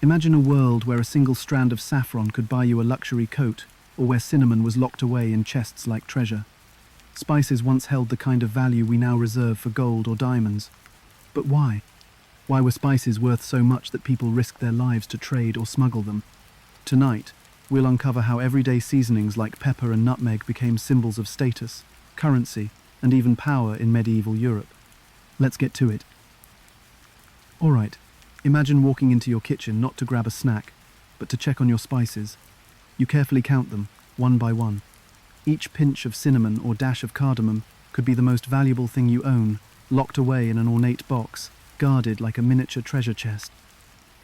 Imagine a world where a single strand of saffron could buy you a luxury coat, or where cinnamon was locked away in chests like treasure. Spices once held the kind of value we now reserve for gold or diamonds. But why? Why were spices worth so much that people risked their lives to trade or smuggle them? Tonight, we'll uncover how everyday seasonings like pepper and nutmeg became symbols of status, currency, and even power in medieval Europe. Let's get to it. All right, imagine walking into your kitchen not to grab a snack, but to check on your spices. You carefully count them, one by one. Each pinch of cinnamon or dash of cardamom could be the most valuable thing you own, locked away in an ornate box, guarded like a miniature treasure chest.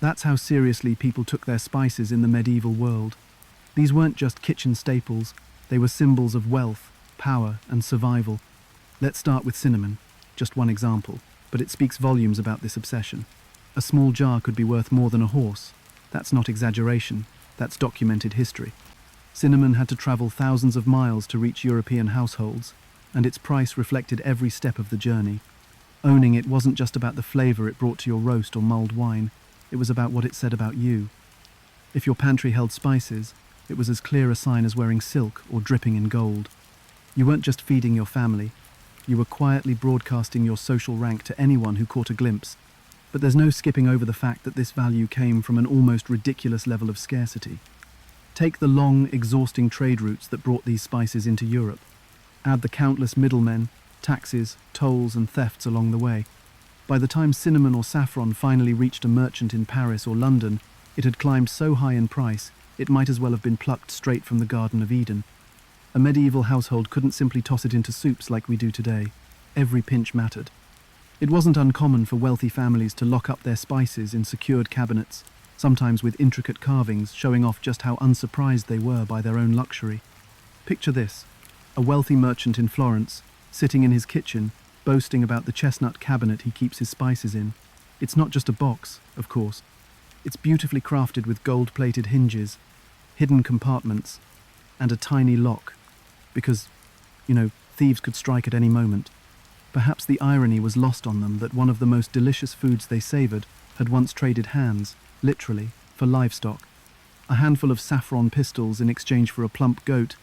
That's how seriously people took their spices in the medieval world. These weren't just kitchen staples, they were symbols of wealth, power, and survival. Let's start with cinnamon, just one example, but it speaks volumes about this obsession. A small jar could be worth more than a horse. That's not exaggeration, that's documented history. Cinnamon had to travel thousands of miles to reach European households, and its price reflected every step of the journey. Owning it wasn't just about the flavor it brought to your roast or mulled wine, it was about what it said about you. If your pantry held spices, it was as clear a sign as wearing silk or dripping in gold. You weren't just feeding your family, you were quietly broadcasting your social rank to anyone who caught a glimpse. But there's no skipping over the fact that this value came from an almost ridiculous level of scarcity. Take the long, exhausting trade routes that brought these spices into Europe. Add the countless middlemen, taxes, tolls, and thefts along the way. By the time cinnamon or saffron finally reached a merchant in Paris or London, it had climbed so high in price, it might as well have been plucked straight from the Garden of Eden. A medieval household couldn't simply toss it into soups like we do today. Every pinch mattered. It wasn't uncommon for wealthy families to lock up their spices in secured cabinets, sometimes with intricate carvings showing off just how unsurprised they were by their own luxury. Picture this: a wealthy merchant in Florence, sitting in his kitchen, boasting about the chestnut cabinet he keeps his spices in. It's not just a box, of course. It's beautifully crafted with gold-plated hinges, hidden compartments, and a tiny lock, because, thieves could strike at any moment. Perhaps the irony was lost on them that one of the most delicious foods they savoured had once traded hands, literally, for livestock. A handful of saffron pistils in exchange for a plump goat.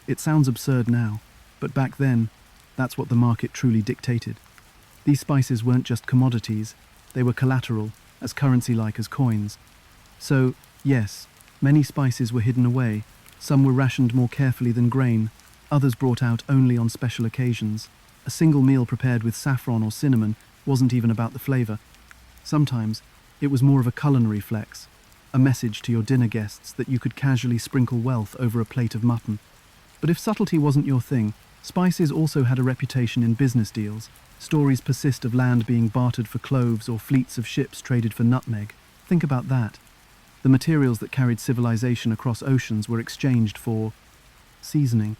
It sounds absurd now, but back then, that's what the market truly dictated. These spices weren't just commodities, they were collateral, as currency-like as coins. So, yes, many spices were hidden away. Some were rationed more carefully than grain, others brought out only on special occasions. A single meal prepared with saffron or cinnamon wasn't even about the flavour. Sometimes, it was more of a culinary flex, a message to your dinner guests that you could casually sprinkle wealth over a plate of mutton. But if subtlety wasn't your thing, spices also had a reputation in business deals. Stories persist of land being bartered for cloves or fleets of ships traded for nutmeg. Think about that. The materials that carried civilization across oceans were exchanged for seasoning.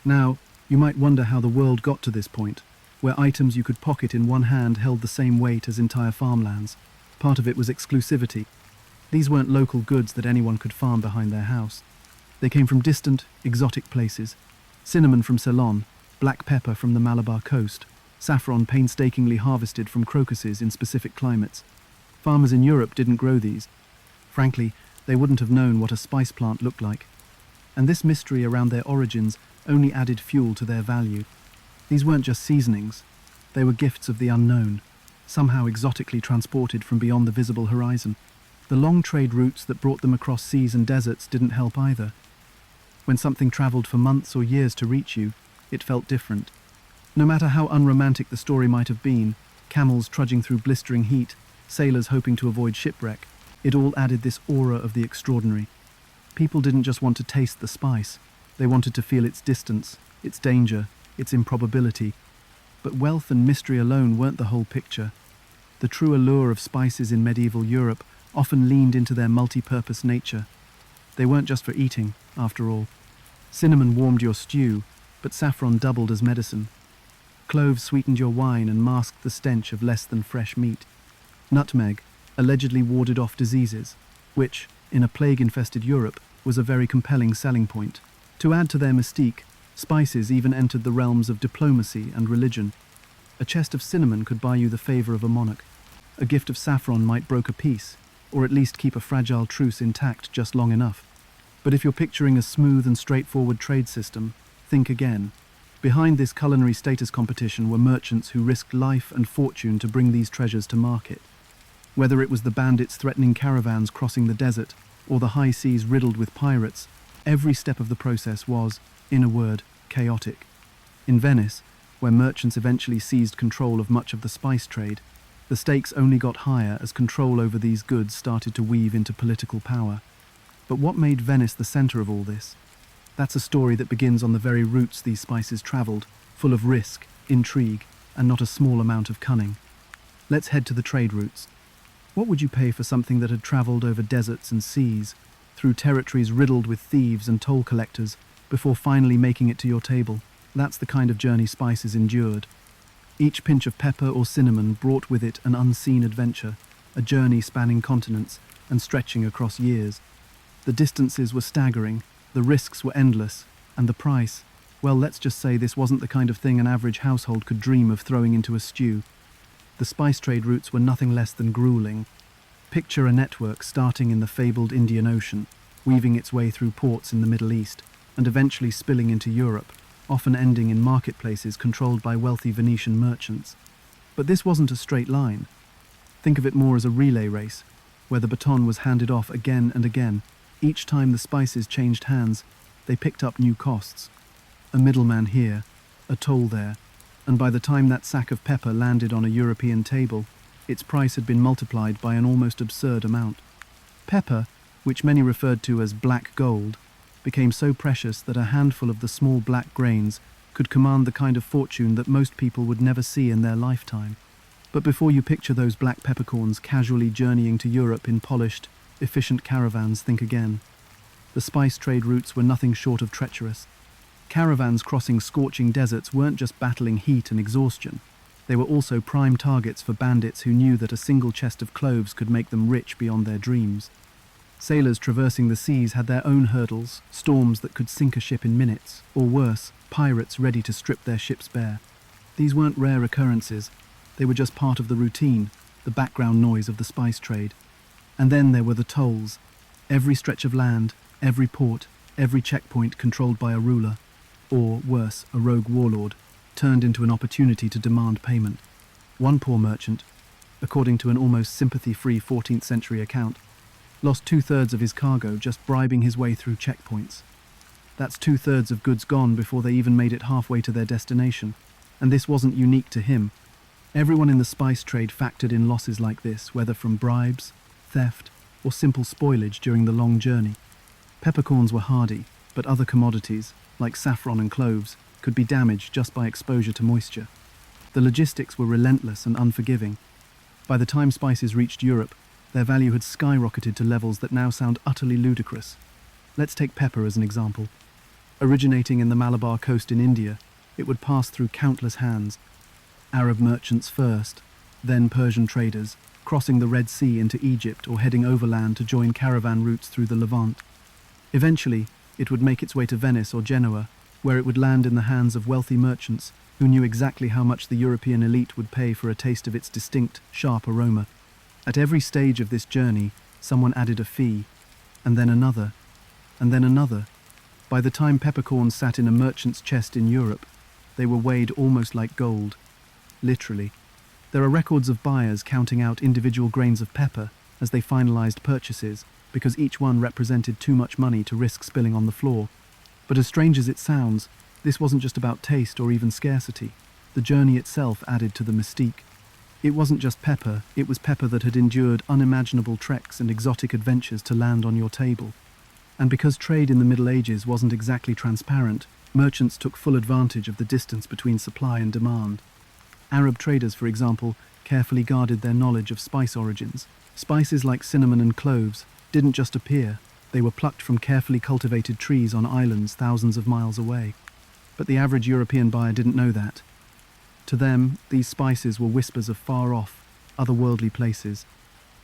Now, you might wonder how the world got to this point, where items you could pocket in one hand held the same weight as entire farmlands. Part of it was exclusivity. These weren't local goods that anyone could farm behind their house. They came from distant, exotic places. Cinnamon from Ceylon, black pepper from the Malabar coast, saffron painstakingly harvested from crocuses in specific climates. Farmers in Europe didn't grow these. Frankly, they wouldn't have known what a spice plant looked like. And this mystery around their origins only added fuel to their value. These weren't just seasonings. They were gifts of the unknown, somehow exotically transported from beyond the visible horizon. The long trade routes that brought them across seas and deserts didn't help either. When something traveled for months or years to reach you, it felt different. No matter how unromantic the story might have been, camels trudging through blistering heat, sailors hoping to avoid shipwreck, it all added this aura of the extraordinary. People didn't just want to taste the spice, they wanted to feel its distance, its danger, its improbability. But wealth and mystery alone weren't the whole picture. The true allure of spices in medieval Europe often leaned into their multi-purpose nature. They weren't just for eating, after all. Cinnamon warmed your stew, but saffron doubled as medicine. Cloves sweetened your wine and masked the stench of less than fresh meat. Nutmeg allegedly warded off diseases, which, in a plague-infested Europe, was a very compelling selling point. To add to their mystique, spices even entered the realms of diplomacy and religion. A chest of cinnamon could buy you the favor of a monarch. A gift of saffron might broker peace. or at least keep a fragile truce intact just long enough. But if you're picturing a smooth and straightforward trade system, think again. Behind this culinary status competition were merchants who risked life and fortune to bring these treasures to market. Whether it was the bandits threatening caravans crossing the desert, or the high seas riddled with pirates, every step of the process was, in a word, chaotic. In Venice, where merchants eventually seized control of much of the spice trade, the stakes only got higher as control over these goods started to weave into political power. But what made Venice the center of all this? That's a story that begins on the very routes these spices traveled, full of risk, intrigue, and not a small amount of cunning. Let's head to the trade routes. What would you pay for something that had traveled over deserts and seas, through territories riddled with thieves and toll collectors, before finally making it to your table? That's the kind of journey spices endured. Each pinch of pepper or cinnamon brought with it an unseen adventure, a journey spanning continents and stretching across years. The distances were staggering, the risks were endless, and the price, well, let's just say this wasn't the kind of thing an average household could dream of throwing into a stew. The spice trade routes were nothing less than grueling. Picture a network starting in the fabled Indian Ocean, weaving its way through ports in the Middle East, and eventually spilling into Europe, often ending in marketplaces controlled by wealthy Venetian merchants. But this wasn't a straight line. Think of it more as a relay race, where the baton was handed off again and again. Each time the spices changed hands, they picked up new costs. A middleman here, a toll there, and by the time that sack of pepper landed on a European table, its price had been multiplied by an almost absurd amount. Pepper, which many referred to as black gold, became so precious that a handful of the small black grains could command the kind of fortune that most people would never see in their lifetime. But before you picture those black peppercorns casually journeying to Europe in polished, efficient caravans, think again. The spice trade routes were nothing short of treacherous. Caravans crossing scorching deserts weren't just battling heat and exhaustion. They were also prime targets for bandits who knew that a single chest of cloves could make them rich beyond their dreams. Sailors traversing the seas had their own hurdles, storms that could sink a ship in minutes, or worse, pirates ready to strip their ships bare. These weren't rare occurrences. They were just part of the routine, the background noise of the spice trade. And then there were the tolls. Every stretch of land, every port, every checkpoint controlled by a ruler, or, worse, a rogue warlord, turned into an opportunity to demand payment. One poor merchant, according to an almost sympathy-free 14th century account, lost 2/3 of his cargo just bribing his way through checkpoints. That's 2/3 of goods gone before they even made it halfway to their destination. And this wasn't unique to him. Everyone in the spice trade factored in losses like this, whether from bribes, theft, or simple spoilage during the long journey. Peppercorns were hardy, but other commodities, like saffron and cloves, could be damaged just by exposure to moisture. The logistics were relentless and unforgiving. By the time spices reached Europe, their value had skyrocketed to levels that now sound utterly ludicrous. Let's take pepper as an example. Originating in the Malabar coast in India, it would pass through countless hands. Arab merchants first, then Persian traders, crossing the Red Sea into Egypt or heading overland to join caravan routes through the Levant. Eventually, it would make its way to Venice or Genoa, where it would land in the hands of wealthy merchants who knew exactly how much the European elite would pay for a taste of its distinct, sharp aroma. At every stage of this journey, someone added a fee, and then another, and then another. By the time peppercorns sat in a merchant's chest in Europe, they were weighed almost like gold. Literally. There are records of buyers counting out individual grains of pepper as they finalized purchases, because each one represented too much money to risk spilling on the floor. But as strange as it sounds, this wasn't just about taste or even scarcity. The journey itself added to the mystique. It wasn't just pepper, it was pepper that had endured unimaginable treks and exotic adventures to land on your table. And because trade in the Middle Ages wasn't exactly transparent, merchants took full advantage of the distance between supply and demand. Arab traders, for example, carefully guarded their knowledge of spice origins. Spices like cinnamon and cloves didn't just appear, they were plucked from carefully cultivated trees on islands thousands of miles away. But the average European buyer didn't know that. To them, these spices were whispers of far-off, otherworldly places.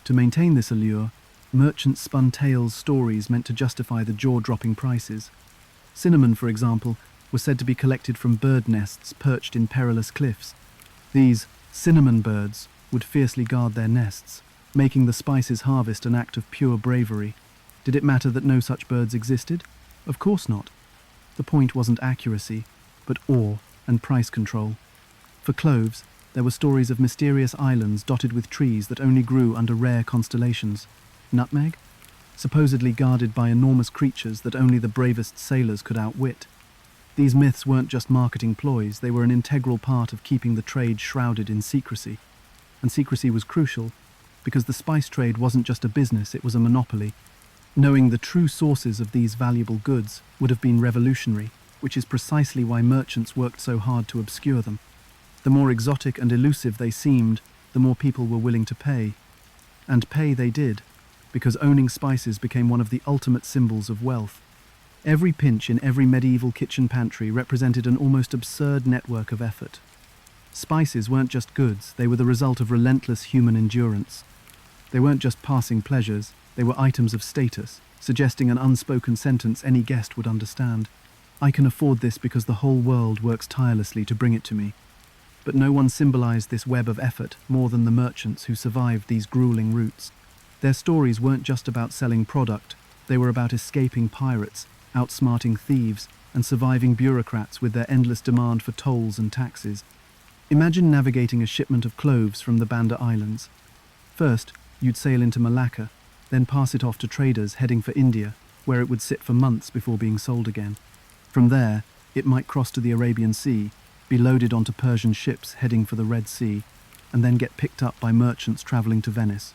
To maintain this allure, merchants spun tales, stories meant to justify the jaw-dropping prices. Cinnamon, for example, was said to be collected from bird nests perched in perilous cliffs. These cinnamon birds would fiercely guard their nests, making the spices harvest an act of pure bravery. Did it matter that no such birds existed? Of course not. The point wasn't accuracy, but awe and price control. For cloves, there were stories of mysterious islands dotted with trees that only grew under rare constellations. Nutmeg? Supposedly guarded by enormous creatures that only the bravest sailors could outwit. These myths weren't just marketing ploys, they were an integral part of keeping the trade shrouded in secrecy. And secrecy was crucial, because the spice trade wasn't just a business, it was a monopoly. Knowing the true sources of these valuable goods would have been revolutionary, which is precisely why merchants worked so hard to obscure them. The more exotic and elusive they seemed, the more people were willing to pay. And pay they did, because owning spices became one of the ultimate symbols of wealth. Every pinch in every medieval kitchen pantry represented an almost absurd network of effort. Spices weren't just goods, they were the result of relentless human endurance. They weren't just passing pleasures, they were items of status, suggesting an unspoken sentence any guest would understand. I can afford this because the whole world works tirelessly to bring it to me. But no one symbolized this web of effort more than the merchants who survived these grueling routes. Their stories weren't just about selling product, they were about escaping pirates, outsmarting thieves, and surviving bureaucrats with their endless demand for tolls and taxes. Imagine navigating a shipment of cloves from the Banda Islands. First, you'd sail into Malacca, then pass it off to traders heading for India, where it would sit for months before being sold again. From there, it might cross to the Arabian Sea, be loaded onto Persian ships heading for the Red Sea, and then get picked up by merchants traveling to Venice.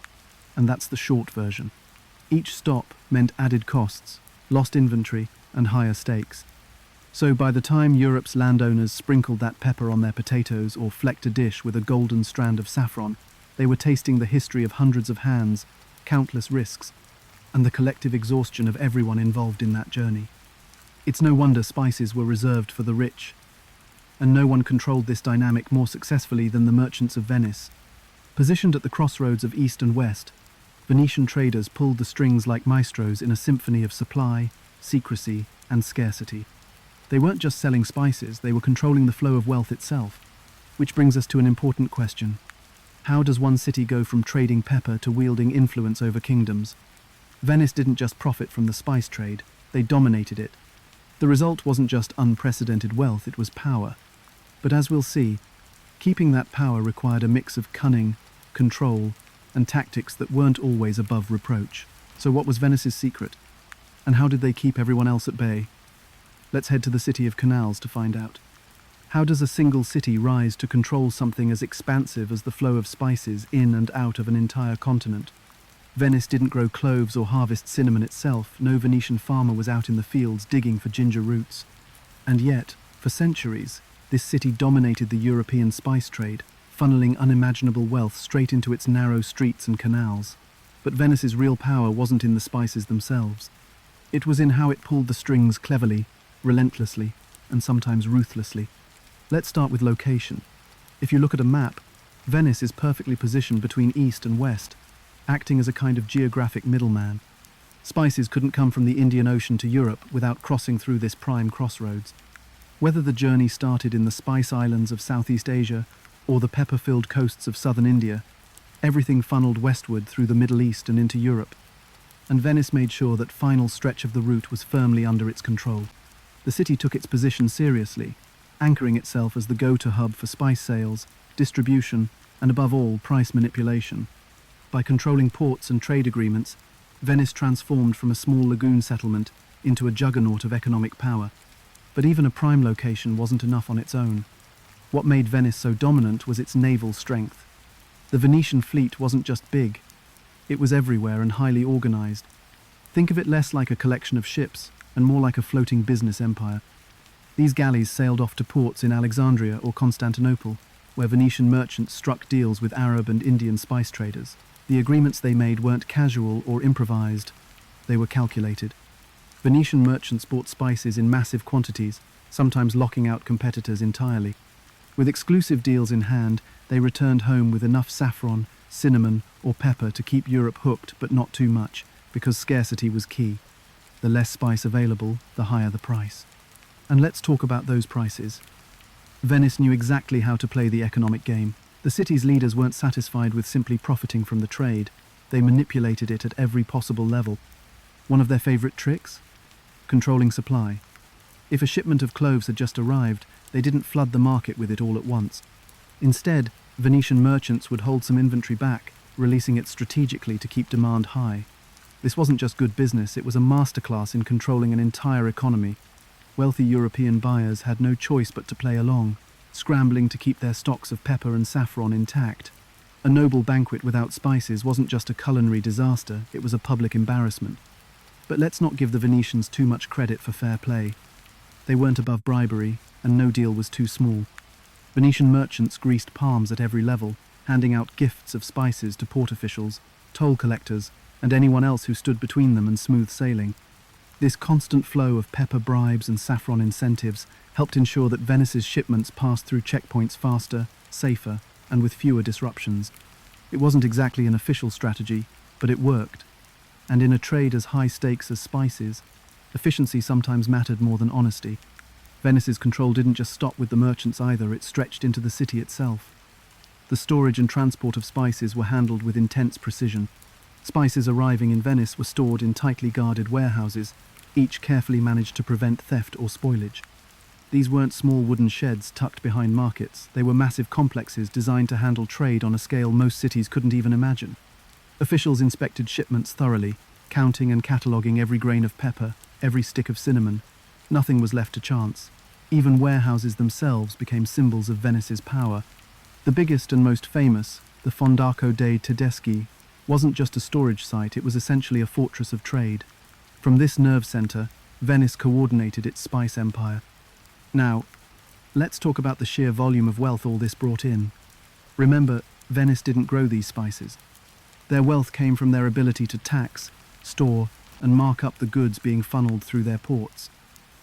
And that's the short version. Each stop meant added costs, lost inventory, and higher stakes. So by the time Europe's landowners sprinkled that pepper on their potatoes or flecked a dish with a golden strand of saffron, they were tasting the history of hundreds of hands, countless risks, and the collective exhaustion of everyone involved in that journey. It's no wonder spices were reserved for the rich, and no one controlled this dynamic more successfully than the merchants of Venice. Positioned at the crossroads of East and West, Venetian traders pulled the strings like maestros in a symphony of supply, secrecy, and scarcity. They weren't just selling spices, they were controlling the flow of wealth itself. Which brings us to an important question. How does one city go from trading pepper to wielding influence over kingdoms? Venice didn't just profit from the spice trade, they dominated it. The result wasn't just unprecedented wealth, it was power. But as we'll see, keeping that power required a mix of cunning, control, and tactics that weren't always above reproach. So what was Venice's secret? And how did they keep everyone else at bay? Let's head to the city of canals to find out. How does a single city rise to control something as expansive as the flow of spices in and out of an entire continent? Venice didn't grow cloves or harvest cinnamon itself. No Venetian farmer was out in the fields digging for ginger roots. And yet, for centuries, this city dominated the European spice trade, funneling unimaginable wealth straight into its narrow streets and canals. But Venice's real power wasn't in the spices themselves. It was in how it pulled the strings cleverly, relentlessly, and sometimes ruthlessly. Let's start with location. If you look at a map, Venice is perfectly positioned between east and west, acting as a kind of geographic middleman. Spices couldn't come from the Indian Ocean to Europe without crossing through this prime crossroads. Whether the journey started in the spice islands of Southeast Asia or the pepper-filled coasts of southern India, everything funneled westward through the Middle East and into Europe. And Venice made sure that final stretch of the route was firmly under its control. The city took its position seriously, anchoring itself as the go-to hub for spice sales, distribution, and above all, price manipulation. By controlling ports and trade agreements, Venice transformed from a small lagoon settlement into a juggernaut of economic power. But even a prime location wasn't enough on its own. What made Venice so dominant was its naval strength. The Venetian fleet wasn't just big, it was everywhere and highly organized. Think of it less like a collection of ships and more like a floating business empire. These galleys sailed off to ports in Alexandria or Constantinople, where Venetian merchants struck deals with Arab and Indian spice traders. The agreements they made weren't casual or improvised, they were calculated. Venetian merchants bought spices in massive quantities, sometimes locking out competitors entirely. With exclusive deals in hand, they returned home with enough saffron, cinnamon, or pepper to keep Europe hooked, but not too much, because scarcity was key. The less spice available, the higher the price. And let's talk about those prices. Venice knew exactly how to play the economic game. The city's leaders weren't satisfied with simply profiting from the trade. They manipulated it at every possible level. One of their favorite tricks? Controlling supply. If a shipment of cloves had just arrived, they didn't flood the market with it all at once. Instead, Venetian merchants would hold some inventory back, releasing it strategically to keep demand high. This wasn't just good business, it was a masterclass in controlling an entire economy. Wealthy European buyers had no choice but to play along, scrambling to keep their stocks of pepper and saffron intact. A noble banquet without spices wasn't just a culinary disaster, it was a public embarrassment. But let's not give the Venetians too much credit for fair play. They weren't above bribery, and no deal was too small. Venetian merchants greased palms at every level, handing out gifts of spices to port officials, toll collectors, and anyone else who stood between them and smooth sailing. This constant flow of pepper bribes and saffron incentives helped ensure that Venice's shipments passed through checkpoints faster, safer, and with fewer disruptions. It wasn't exactly an official strategy, but it worked. And in a trade as high stakes as spices, efficiency sometimes mattered more than honesty. Venice's control didn't just stop with the merchants either, it stretched into the city itself. The storage and transport of spices were handled with intense precision. Spices arriving in Venice were stored in tightly guarded warehouses, each carefully managed to prevent theft or spoilage. These weren't small wooden sheds tucked behind markets, they were massive complexes designed to handle trade on a scale most cities couldn't even imagine. Officials inspected shipments thoroughly, counting and cataloguing every grain of pepper, every stick of cinnamon. Nothing was left to chance. Even warehouses themselves became symbols of Venice's power. The biggest and most famous, the Fondaco dei Tedeschi, wasn't just a storage site, it was essentially a fortress of trade. From this nerve center, Venice coordinated its spice empire. Now, let's talk about the sheer volume of wealth all this brought in. Remember, Venice didn't grow these spices. Their wealth came from their ability to tax, store, and mark up the goods being funneled through their ports.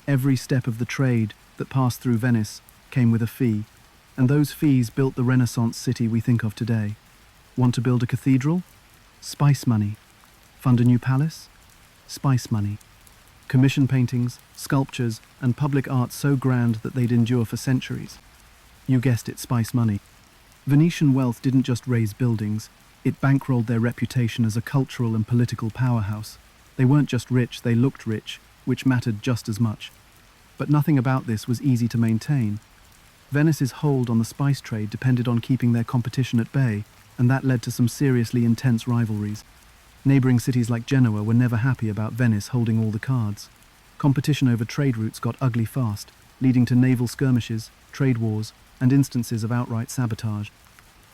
Every step of the trade that passed through Venice came with a fee, and those fees built the Renaissance city we think of today. Want to build a cathedral? Spice money. Fund a new palace? Spice money. Commission paintings, sculptures, and public art so grand that they'd endure for centuries. You guessed it, spice money. Venetian wealth didn't just raise buildings, it bankrolled their reputation as a cultural and political powerhouse. They weren't just rich, they looked rich, which mattered just as much. But nothing about this was easy to maintain. Venice's hold on the spice trade depended on keeping their competition at bay, and that led to some seriously intense rivalries. Neighboring cities like Genoa were never happy about Venice holding all the cards. Competition over trade routes got ugly fast, leading to naval skirmishes, trade wars, and instances of outright sabotage.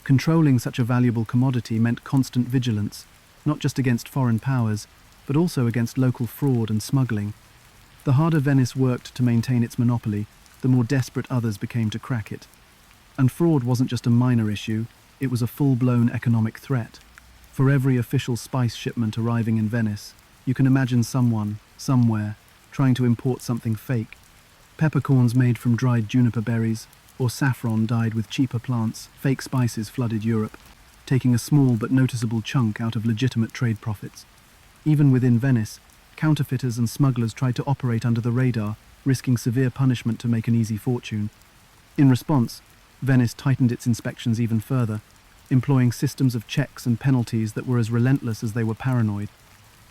Controlling such a valuable commodity meant constant vigilance, not just against foreign powers, but also against local fraud and smuggling. The harder Venice worked to maintain its monopoly, the more desperate others became to crack it. And fraud wasn't just a minor issue, it was a full-blown economic threat. For every official spice shipment arriving in Venice, you can imagine someone, somewhere, trying to import something fake. Peppercorns made from dried juniper berries, or saffron dyed with cheaper plants, fake spices flooded Europe, taking a small but noticeable chunk out of legitimate trade profits. Even within Venice, counterfeiters and smugglers tried to operate under the radar, risking severe punishment to make an easy fortune. In response, Venice tightened its inspections even further, employing systems of checks and penalties that were as relentless as they were paranoid.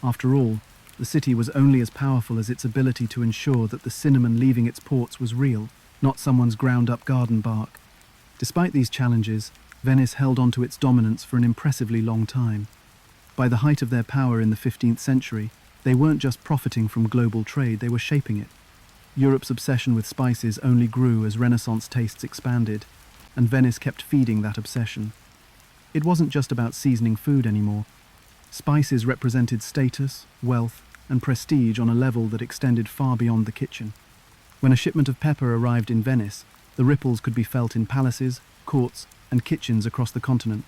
After all, the city was only as powerful as its ability to ensure that the cinnamon leaving its ports was real, not someone's ground-up garden bark. Despite these challenges, Venice held on to its dominance for an impressively long time. By the height of their power in the 15th century, they weren't just profiting from global trade, they were shaping it. Europe's obsession with spices only grew as Renaissance tastes expanded, and Venice kept feeding that obsession. It wasn't just about seasoning food anymore. Spices represented status, wealth, and prestige on a level that extended far beyond the kitchen. When a shipment of pepper arrived in Venice, the ripples could be felt in palaces, courts, and kitchens across the continent.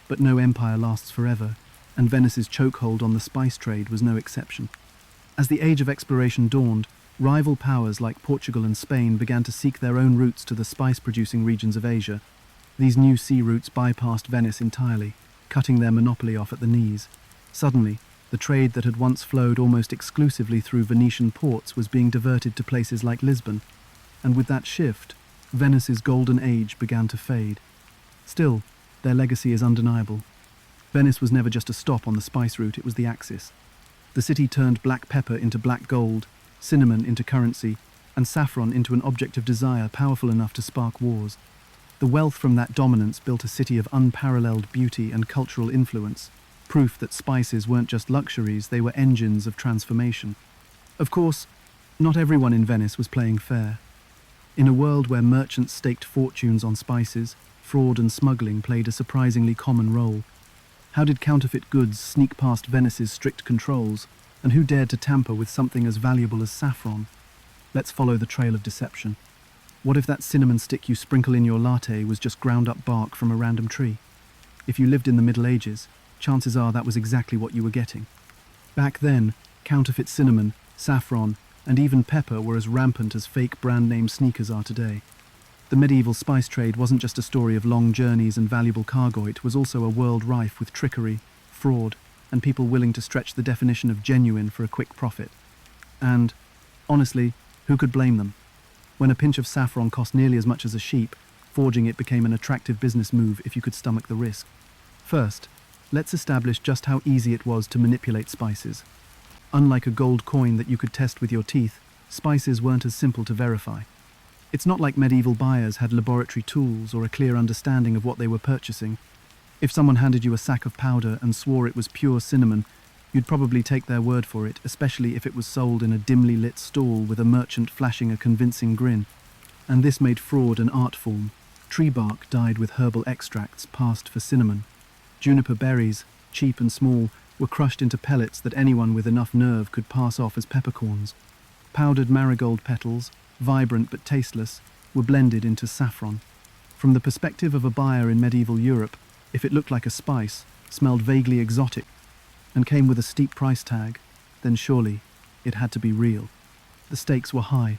But no empire lasts forever, and Venice's chokehold on the spice trade was no exception. As the age of exploration dawned, rival powers like Portugal and Spain began to seek their own routes to the spice-producing regions of Asia. These new sea routes bypassed Venice entirely, cutting their monopoly off at the knees. Suddenly, the trade that had once flowed almost exclusively through Venetian ports was being diverted to places like Lisbon, and with that shift, Venice's golden age began to fade. Still, their legacy is undeniable. Venice was never just a stop on the spice route, it was the axis. The city turned black pepper into black gold, cinnamon into currency, and saffron into an object of desire powerful enough to spark wars. The wealth from that dominance built a city of unparalleled beauty and cultural influence, proof that spices weren't just luxuries, they were engines of transformation. Of course, not everyone in Venice was playing fair. In a world where merchants staked fortunes on spices, fraud and smuggling played a surprisingly common role. How did counterfeit goods sneak past Venice's strict controls, and who dared to tamper with something as valuable as saffron? Let's follow the trail of deception. What if that cinnamon stick you sprinkle in your latte was just ground up bark from a random tree? If you lived in the Middle Ages, chances are that was exactly what you were getting. Back then, counterfeit cinnamon, saffron, and even pepper were as rampant as fake brand-name sneakers are today. The medieval spice trade wasn't just a story of long journeys and valuable cargo, it was also a world rife with trickery, fraud, and people willing to stretch the definition of genuine for a quick profit. And, honestly, who could blame them? When a pinch of saffron cost nearly as much as a sheep, forging it became an attractive business move if you could stomach the risk. First, let's establish just how easy it was to manipulate spices. Unlike a gold coin that you could test with your teeth, spices weren't as simple to verify. It's not like medieval buyers had laboratory tools or a clear understanding of what they were purchasing. If someone handed you a sack of powder and swore it was pure cinnamon, you'd probably take their word for it, especially if it was sold in a dimly lit stall with a merchant flashing a convincing grin. And this made fraud an art form. Tree bark dyed with herbal extracts passed for cinnamon. Juniper berries, cheap and small, were crushed into pellets that anyone with enough nerve could pass off as peppercorns. Powdered marigold petals, vibrant but tasteless, were blended into saffron. From the perspective of a buyer in medieval Europe, if it looked like a spice, smelled vaguely exotic, and came with a steep price tag, then surely it had to be real. The stakes were high.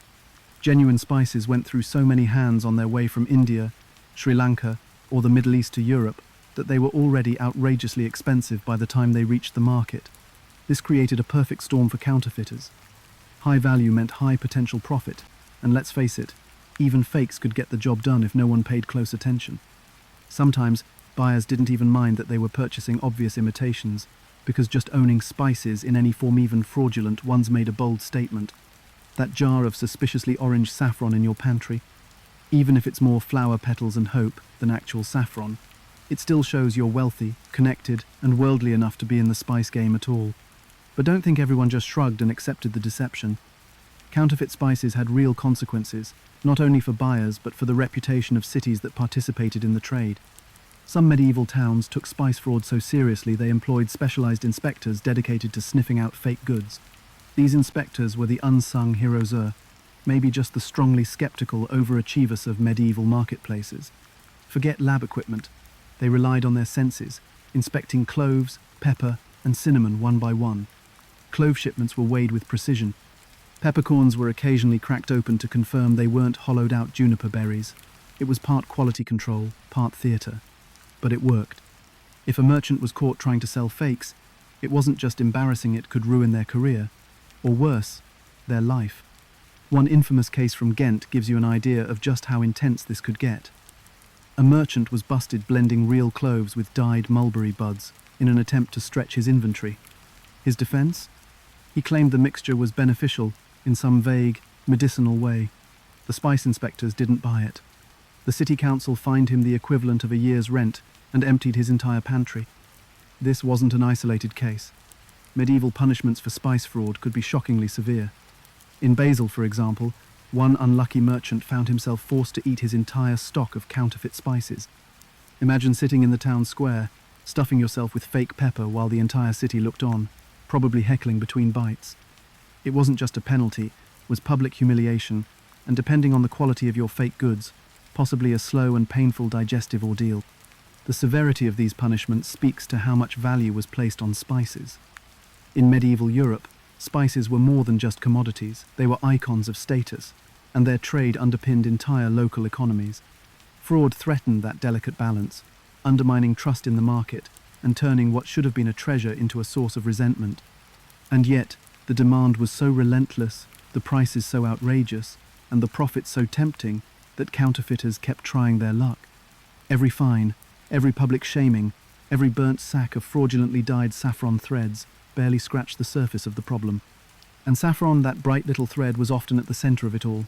Genuine spices went through so many hands on their way from India, Sri Lanka, or the Middle East to Europe that they were already outrageously expensive by the time they reached the market. This created a perfect storm for counterfeiters. High value meant high potential profit, and let's face it, even fakes could get the job done if no one paid close attention. Sometimes, buyers didn't even mind that they were purchasing obvious imitations, because just owning spices in any form, even fraudulent ones, made a bold statement. That jar of suspiciously orange saffron in your pantry, even if it's more flower petals and hope than actual saffron, it still shows you're wealthy, connected, and worldly enough to be in the spice game at all. But don't think everyone just shrugged and accepted the deception. Counterfeit spices had real consequences, not only for buyers but for the reputation of cities that participated in the trade. Some medieval towns took spice fraud so seriously they employed specialized inspectors dedicated to sniffing out fake goods. These inspectors were the unsung heroes, maybe just the strongly skeptical overachievers of medieval marketplaces. Forget lab equipment. They relied on their senses, inspecting cloves, pepper, and cinnamon one by one. Clove shipments were weighed with precision. Peppercorns were occasionally cracked open to confirm they weren't hollowed-out juniper berries. It was part quality control, part theatre. But it worked. If a merchant was caught trying to sell fakes, it wasn't just embarrassing, it could ruin their career. Or worse, their life. One infamous case from Ghent gives you an idea of just how intense this could get. A merchant was busted blending real cloves with dyed mulberry buds in an attempt to stretch his inventory. His defense? He claimed the mixture was beneficial in some vague, medicinal way. The spice inspectors didn't buy it. The city council fined him the equivalent of a year's rent and emptied his entire pantry. This wasn't an isolated case. Medieval punishments for spice fraud could be shockingly severe. In Basel, for example, one unlucky merchant found himself forced to eat his entire stock of counterfeit spices. Imagine sitting in the town square, stuffing yourself with fake pepper while the entire city looked on, probably heckling between bites. It wasn't just a penalty, it was public humiliation, and depending on the quality of your fake goods, possibly a slow and painful digestive ordeal. The severity of these punishments speaks to how much value was placed on spices. In medieval Europe, spices were more than just commodities, they were icons of status, and their trade underpinned entire local economies. Fraud threatened that delicate balance, undermining trust in the market and turning what should have been a treasure into a source of resentment. And yet, the demand was so relentless, the prices so outrageous, and the profits so tempting that counterfeiters kept trying their luck. Every fine, every public shaming, Every burnt sack of fraudulently dyed saffron threads barely scratched the surface of the problem. And saffron, that bright little thread, was often at the center of it all.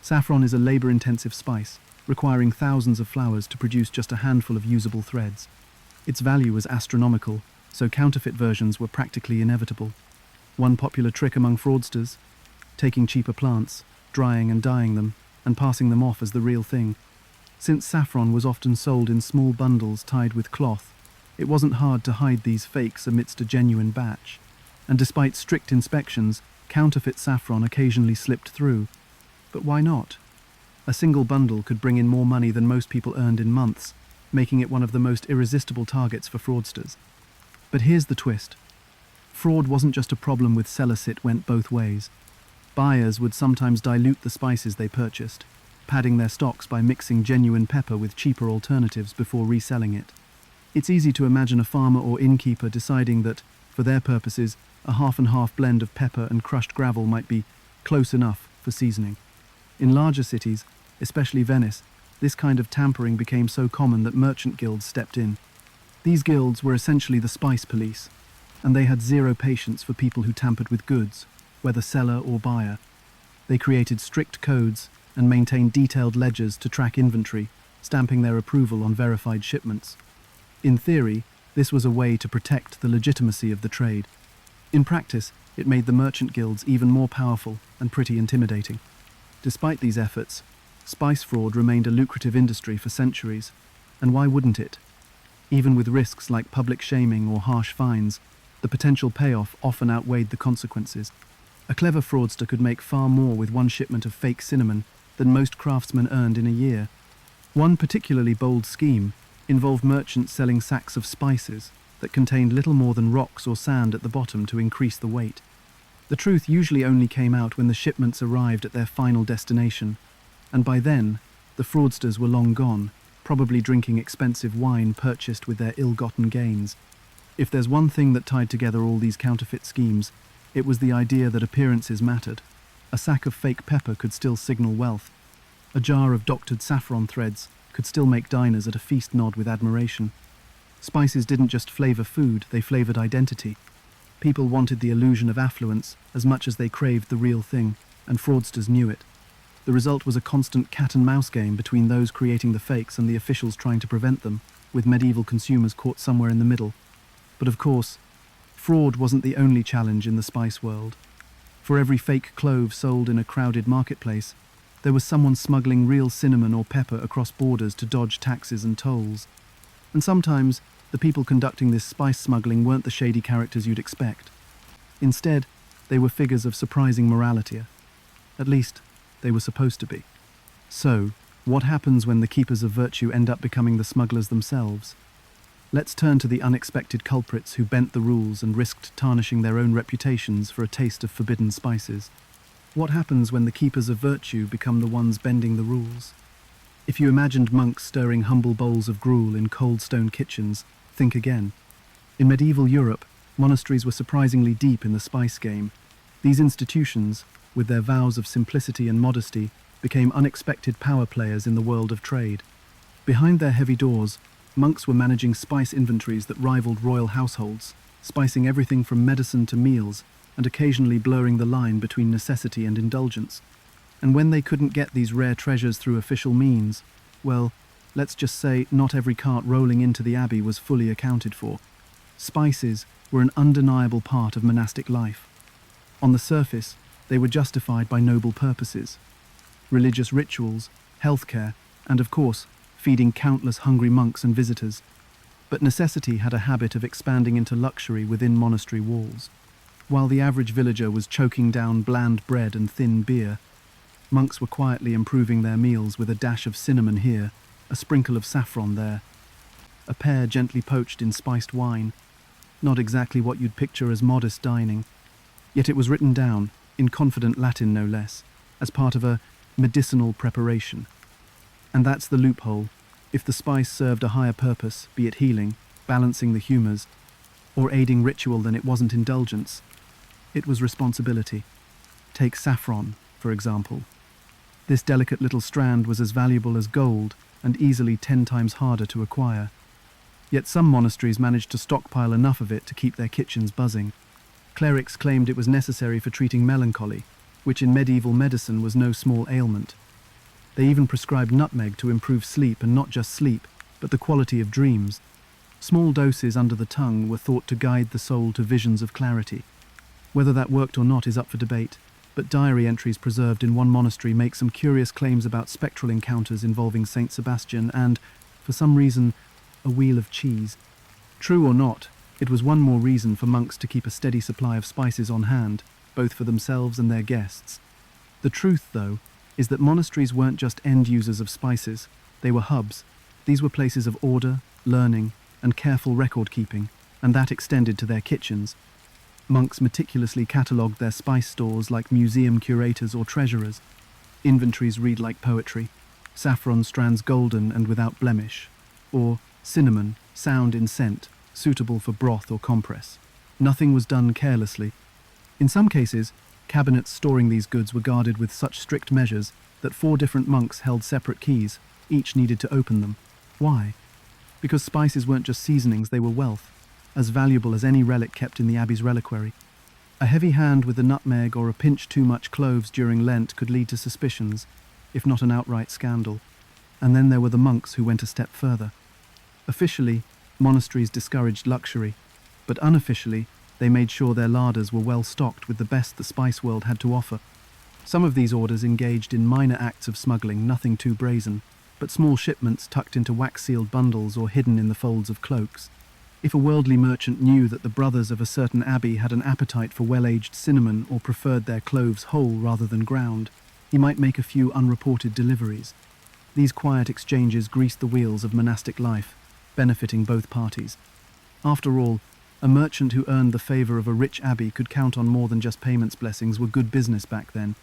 Saffron is a labor-intensive spice, requiring thousands of flowers to produce just a handful of usable threads. Its value was astronomical, so counterfeit versions were practically inevitable. One popular trick among fraudsters: taking cheaper plants, drying and dyeing them, and passing them off as the real thing. Since saffron was often sold in small bundles tied with cloth, it wasn't hard to hide these fakes amidst a genuine batch. And despite strict inspections, counterfeit saffron occasionally slipped through. But why not? A single bundle could bring in more money than most people earned in months, making it one of the most irresistible targets for fraudsters. But here's the twist. Fraud wasn't just a problem with sellers, it went both ways. Buyers would sometimes dilute the spices they purchased, padding their stocks by mixing genuine pepper with cheaper alternatives before reselling it. It's easy to imagine a farmer or innkeeper deciding that, for their purposes, a half-and-half blend of pepper and crushed gravel might be close enough for seasoning. In larger cities, especially Venice, this kind of tampering became so common that merchant guilds stepped in. These guilds were essentially the spice police, and they had zero patience for people who tampered with goods, whether seller or buyer. They created strict codes and maintained detailed ledgers to track inventory, stamping their approval on verified shipments. In theory, this was a way to protect the legitimacy of the trade. In practice, it made the merchant guilds even more powerful and pretty intimidating. Despite these efforts, spice fraud remained a lucrative industry for centuries, and why wouldn't it? Even with risks like public shaming or harsh fines, the potential payoff often outweighed the consequences. A clever fraudster could make far more with one shipment of fake cinnamon than most craftsmen earned in a year. One particularly bold scheme involved merchants selling sacks of spices that contained little more than rocks or sand at the bottom to increase the weight. The truth usually only came out when the shipments arrived at their final destination, and by then, the fraudsters were long gone, probably drinking expensive wine purchased with their ill-gotten gains. If there's one thing that tied together all these counterfeit schemes, it was the idea that appearances mattered. A sack of fake pepper could still signal wealth. A jar of doctored saffron threads could still make diners at a feast nod with admiration. Spices didn't just flavor food, they flavored identity. People wanted the illusion of affluence as much as they craved the real thing, and fraudsters knew it. The result was a constant cat-and-mouse game between those creating the fakes and the officials trying to prevent them, with medieval consumers caught somewhere in the middle. But of course, fraud wasn't the only challenge in the spice world. For every fake clove sold in a crowded marketplace, there was someone smuggling real cinnamon or pepper across borders to dodge taxes and tolls. And sometimes, the people conducting this spice smuggling weren't the shady characters you'd expect. Instead, they were figures of surprising morality. At least, they were supposed to be. So, what happens when the keepers of virtue end up becoming the smugglers themselves? Let's turn to the unexpected culprits who bent the rules and risked tarnishing their own reputations for a taste of forbidden spices. What happens when the keepers of virtue become the ones bending the rules? If you imagined monks stirring humble bowls of gruel in cold stone kitchens, think again. In medieval Europe, monasteries were surprisingly deep in the spice game. These institutions, with their vows of simplicity and modesty, became unexpected power players in the world of trade. Behind their heavy doors, monks were managing spice inventories that rivaled royal households, spicing everything from medicine to meals, and occasionally blurring the line between necessity and indulgence. And when they couldn't get these rare treasures through official means, well, let's just say not every cart rolling into the abbey was fully accounted for. Spices were an undeniable part of monastic life. On the surface, they were justified by noble purposes: religious rituals, healthcare, and of course, feeding countless hungry monks and visitors. But necessity had a habit of expanding into luxury within monastery walls. While the average villager was choking down bland bread and thin beer, monks were quietly improving their meals with a dash of cinnamon here, a sprinkle of saffron there, a pear gently poached in spiced wine. Not exactly what you'd picture as modest dining. Yet it was written down, in confident Latin no less, as part of a medicinal preparation. And that's the loophole. If the spice served a higher purpose, be it healing, balancing the humours, or aiding ritual, then it wasn't indulgence. It was responsibility. Take saffron, for example. This delicate little strand was as valuable as gold and easily 10 times harder to acquire. Yet some monasteries managed to stockpile enough of it to keep their kitchens buzzing. Clerics claimed it was necessary for treating melancholy, which in medieval medicine was no small ailment. They even prescribed nutmeg to improve sleep, and not just sleep, but the quality of dreams. Small doses under the tongue were thought to guide the soul to visions of clarity. Whether that worked or not is up for debate, but diary entries preserved in one monastery make some curious claims about spectral encounters involving Saint Sebastian and, for some reason, a wheel of cheese. True or not, it was one more reason for monks to keep a steady supply of spices on hand, both for themselves and their guests. The truth, though, is that monasteries weren't just end users of spices, they were hubs. These were places of order, learning, and careful record-keeping, and that extended to their kitchens. Monks meticulously catalogued their spice stores like museum curators or treasurers. Inventories read like poetry: saffron strands golden and without blemish, or cinnamon, sound in scent, suitable for broth or compress. Nothing was done carelessly. In some cases, cabinets storing these goods were guarded with such strict measures that 4 different monks held separate keys, each needed to open them. Why? Because spices weren't just seasonings, they were wealth, as valuable as any relic kept in the abbey's reliquary. A heavy hand with the nutmeg or a pinch too much cloves during Lent could lead to suspicions, if not an outright scandal. And then there were the monks who went a step further. Officially, monasteries discouraged luxury, but unofficially, they made sure their larders were well stocked with the best the spice world had to offer. Some of these orders engaged in minor acts of smuggling, nothing too brazen, but small shipments tucked into wax-sealed bundles or hidden in the folds of cloaks. If a worldly merchant knew that the brothers of a certain abbey had an appetite for well-aged cinnamon or preferred their cloves whole rather than ground, he might make a few unreported deliveries. These quiet exchanges greased the wheels of monastic life, benefiting both parties. After all, a merchant who earned the favor of a rich abbey could count on more than just payments. Blessings were good business back then.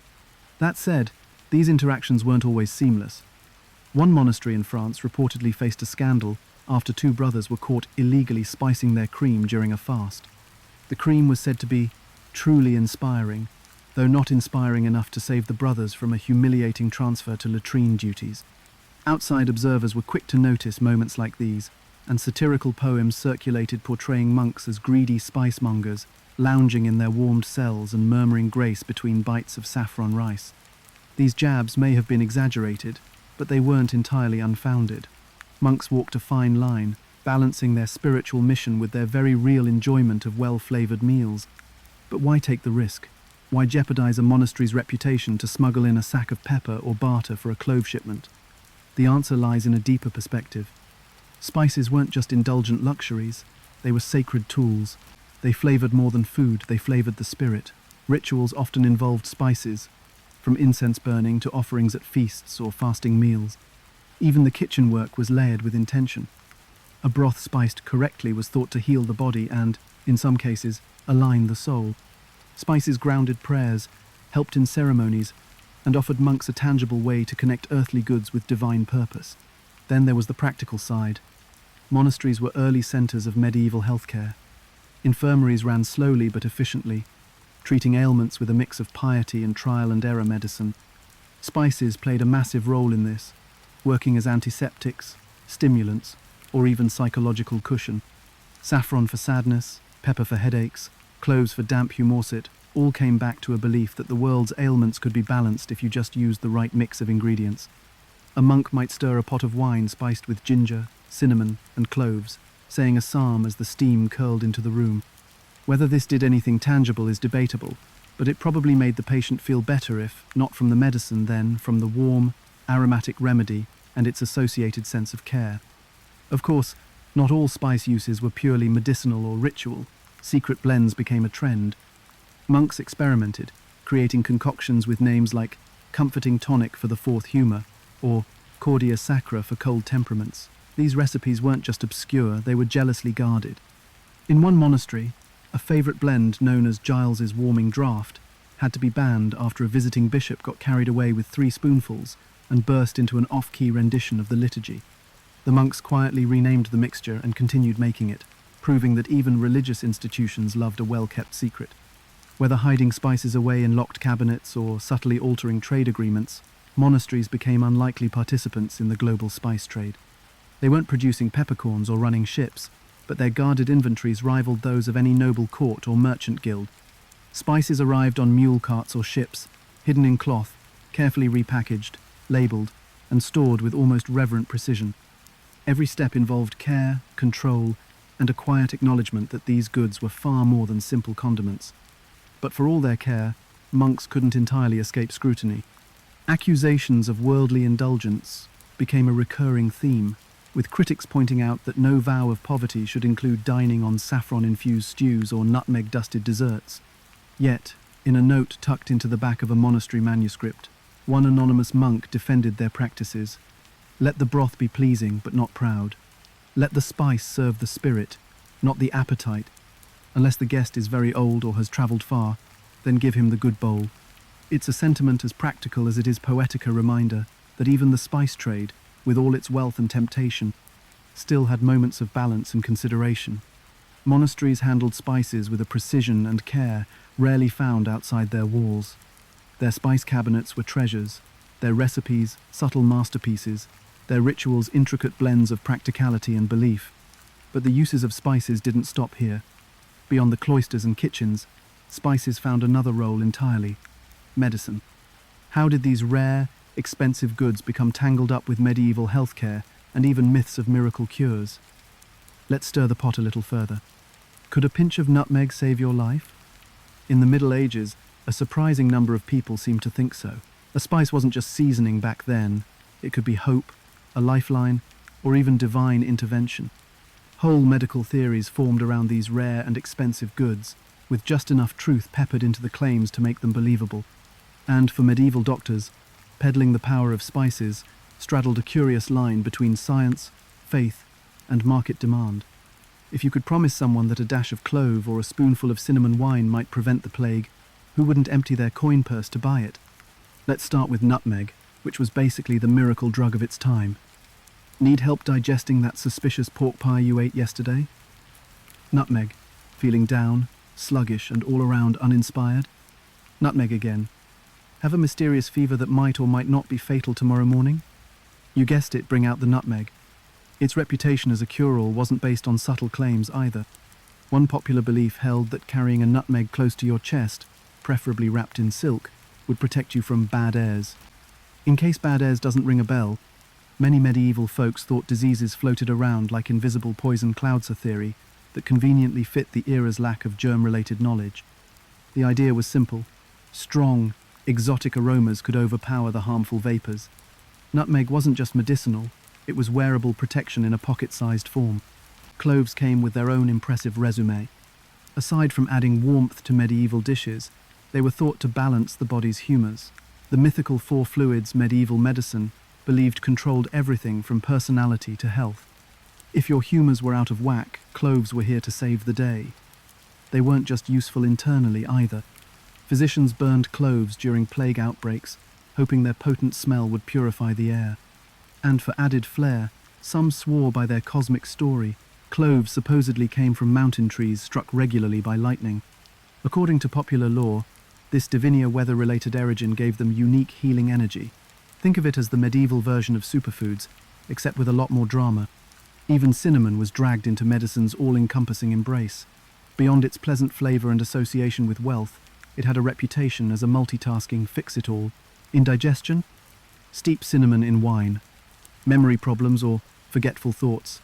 That said, these interactions weren't always seamless. One monastery in France reportedly faced a scandal after 2 brothers were caught illegally spicing their cream during a fast. The cream was said to be truly inspiring, though not inspiring enough to save the brothers from a humiliating transfer to latrine duties. Outside observers were quick to notice moments like these, and satirical poems circulated portraying monks as greedy spice-mongers, lounging in their warmed cells and murmuring grace between bites of saffron rice. These jabs may have been exaggerated, but they weren't entirely unfounded. Monks walked a fine line, balancing their spiritual mission with their very real enjoyment of well-flavored meals. But why take the risk? Why jeopardize a monastery's reputation to smuggle in a sack of pepper or barter for a clove shipment? The answer lies in a deeper perspective. Spices weren't just indulgent luxuries, they were sacred tools. They flavored more than food, they flavored the spirit. Rituals often involved spices, from incense burning to offerings at feasts or fasting meals. Even the kitchen work was layered with intention. A broth spiced correctly was thought to heal the body and, in some cases, align the soul. Spices grounded prayers, helped in ceremonies, and offered monks a tangible way to connect earthly goods with divine purpose. Then there was the practical side. Monasteries were early centers of medieval healthcare. Infirmaries ran slowly but efficiently, treating ailments with a mix of piety and trial-and-error medicine. Spices played a massive role in this, working as antiseptics, stimulants, or even psychological cushion. Saffron for sadness, pepper for headaches, cloves for damp humorset, all came back to a belief that the world's ailments could be balanced if you just used the right mix of ingredients. A monk might stir a pot of wine spiced with ginger, cinnamon, and cloves, saying a psalm as the steam curled into the room. Whether this did anything tangible is debatable, but it probably made the patient feel better if, not from the medicine, then from the warm, aromatic remedy and its associated sense of care. Of course, not all spice uses were purely medicinal or ritual. Secret blends became a trend. Monks experimented, creating concoctions with names like comforting tonic for the fourth humor, or cordia sacra for cold temperaments. These recipes weren't just obscure, they were jealously guarded. In one monastery, a favorite blend known as Giles's warming draught had to be banned after a visiting bishop got carried away with 3 spoonfuls and burst into an off-key rendition of the liturgy. The monks quietly renamed the mixture and continued making it, proving that even religious institutions loved a well-kept secret. Whether hiding spices away in locked cabinets or subtly altering trade agreements, monasteries became unlikely participants in the global spice trade. They weren't producing peppercorns or running ships, but their guarded inventories rivaled those of any noble court or merchant guild. Spices arrived on mule carts or ships, hidden in cloth, carefully repackaged, labeled, and stored with almost reverent precision. Every step involved care, control, and a quiet acknowledgement that these goods were far more than simple condiments. But for all their care, monks couldn't entirely escape scrutiny. Accusations of worldly indulgence became a recurring theme, with critics pointing out that no vow of poverty should include dining on saffron-infused stews or nutmeg-dusted desserts. Yet, in a note tucked into the back of a monastery manuscript, one anonymous monk defended their practices. Let the broth be pleasing but not proud. Let the spice serve the spirit, not the appetite. Unless the guest is very old or has travelled far, then give him the good bowl. It's a sentiment as practical as it is poetic a reminder that even the spice trade, with all its wealth and temptation, still had moments of balance and consideration. Monasteries handled spices with a precision and care rarely found outside their walls. Their spice cabinets were treasures, their recipes subtle masterpieces, their rituals intricate blends of practicality and belief. But the uses of spices didn't stop here. Beyond the cloisters and kitchens, spices found another role entirely: medicine. How did these rare, expensive goods become tangled up with medieval healthcare and even myths of miracle cures? Let's stir the pot a little further. Could a pinch of nutmeg save your life? In the Middle Ages, a surprising number of people seemed to think so. A spice wasn't just seasoning back then. It could be hope, a lifeline, or even divine intervention. Whole medical theories formed around these rare and expensive goods, with just enough truth peppered into the claims to make them believable. And for medieval doctors, peddling the power of spices straddled a curious line between science, faith, and market demand. If you could promise someone that a dash of clove or a spoonful of cinnamon wine might prevent the plague, who wouldn't empty their coin purse to buy it? Let's start with nutmeg, which was basically the miracle drug of its time. Need help digesting that suspicious pork pie you ate yesterday? Nutmeg. Feeling down, sluggish, and all around uninspired? Nutmeg again. Have a mysterious fever that might or might not be fatal tomorrow morning? You guessed it, bring out the nutmeg. Its reputation as a cure-all wasn't based on subtle claims either. One popular belief held that carrying a nutmeg close to your chest, preferably wrapped in silk, would protect you from bad airs. In case bad airs doesn't ring a bell, many medieval folks thought diseases floated around like invisible poison clouds, a theory that conveniently fit the era's lack of germ-related knowledge. The idea was simple: strong, exotic aromas could overpower the harmful vapors. Nutmeg wasn't just medicinal, it was wearable protection in a pocket-sized form. Cloves came with their own impressive resume. Aside from adding warmth to medieval dishes, they were thought to balance the body's humours. The mythical four fluids medieval medicine believed controlled everything from personality to health. If your humours were out of whack, cloves were here to save the day. They weren't just useful internally either. Physicians burned cloves during plague outbreaks, hoping their potent smell would purify the air. And for added flair, some swore by their cosmic story. Cloves supposedly came from mountain trees struck regularly by lightning. According to popular lore, this divinia weather-related origin gave them unique healing energy. Think of it as the medieval version of superfoods, except with a lot more drama. Even cinnamon was dragged into medicine's all-encompassing embrace. Beyond its pleasant flavour and association with wealth, it had a reputation as a multitasking fix-it-all. Indigestion? Steep cinnamon in wine. Memory problems or forgetful thoughts?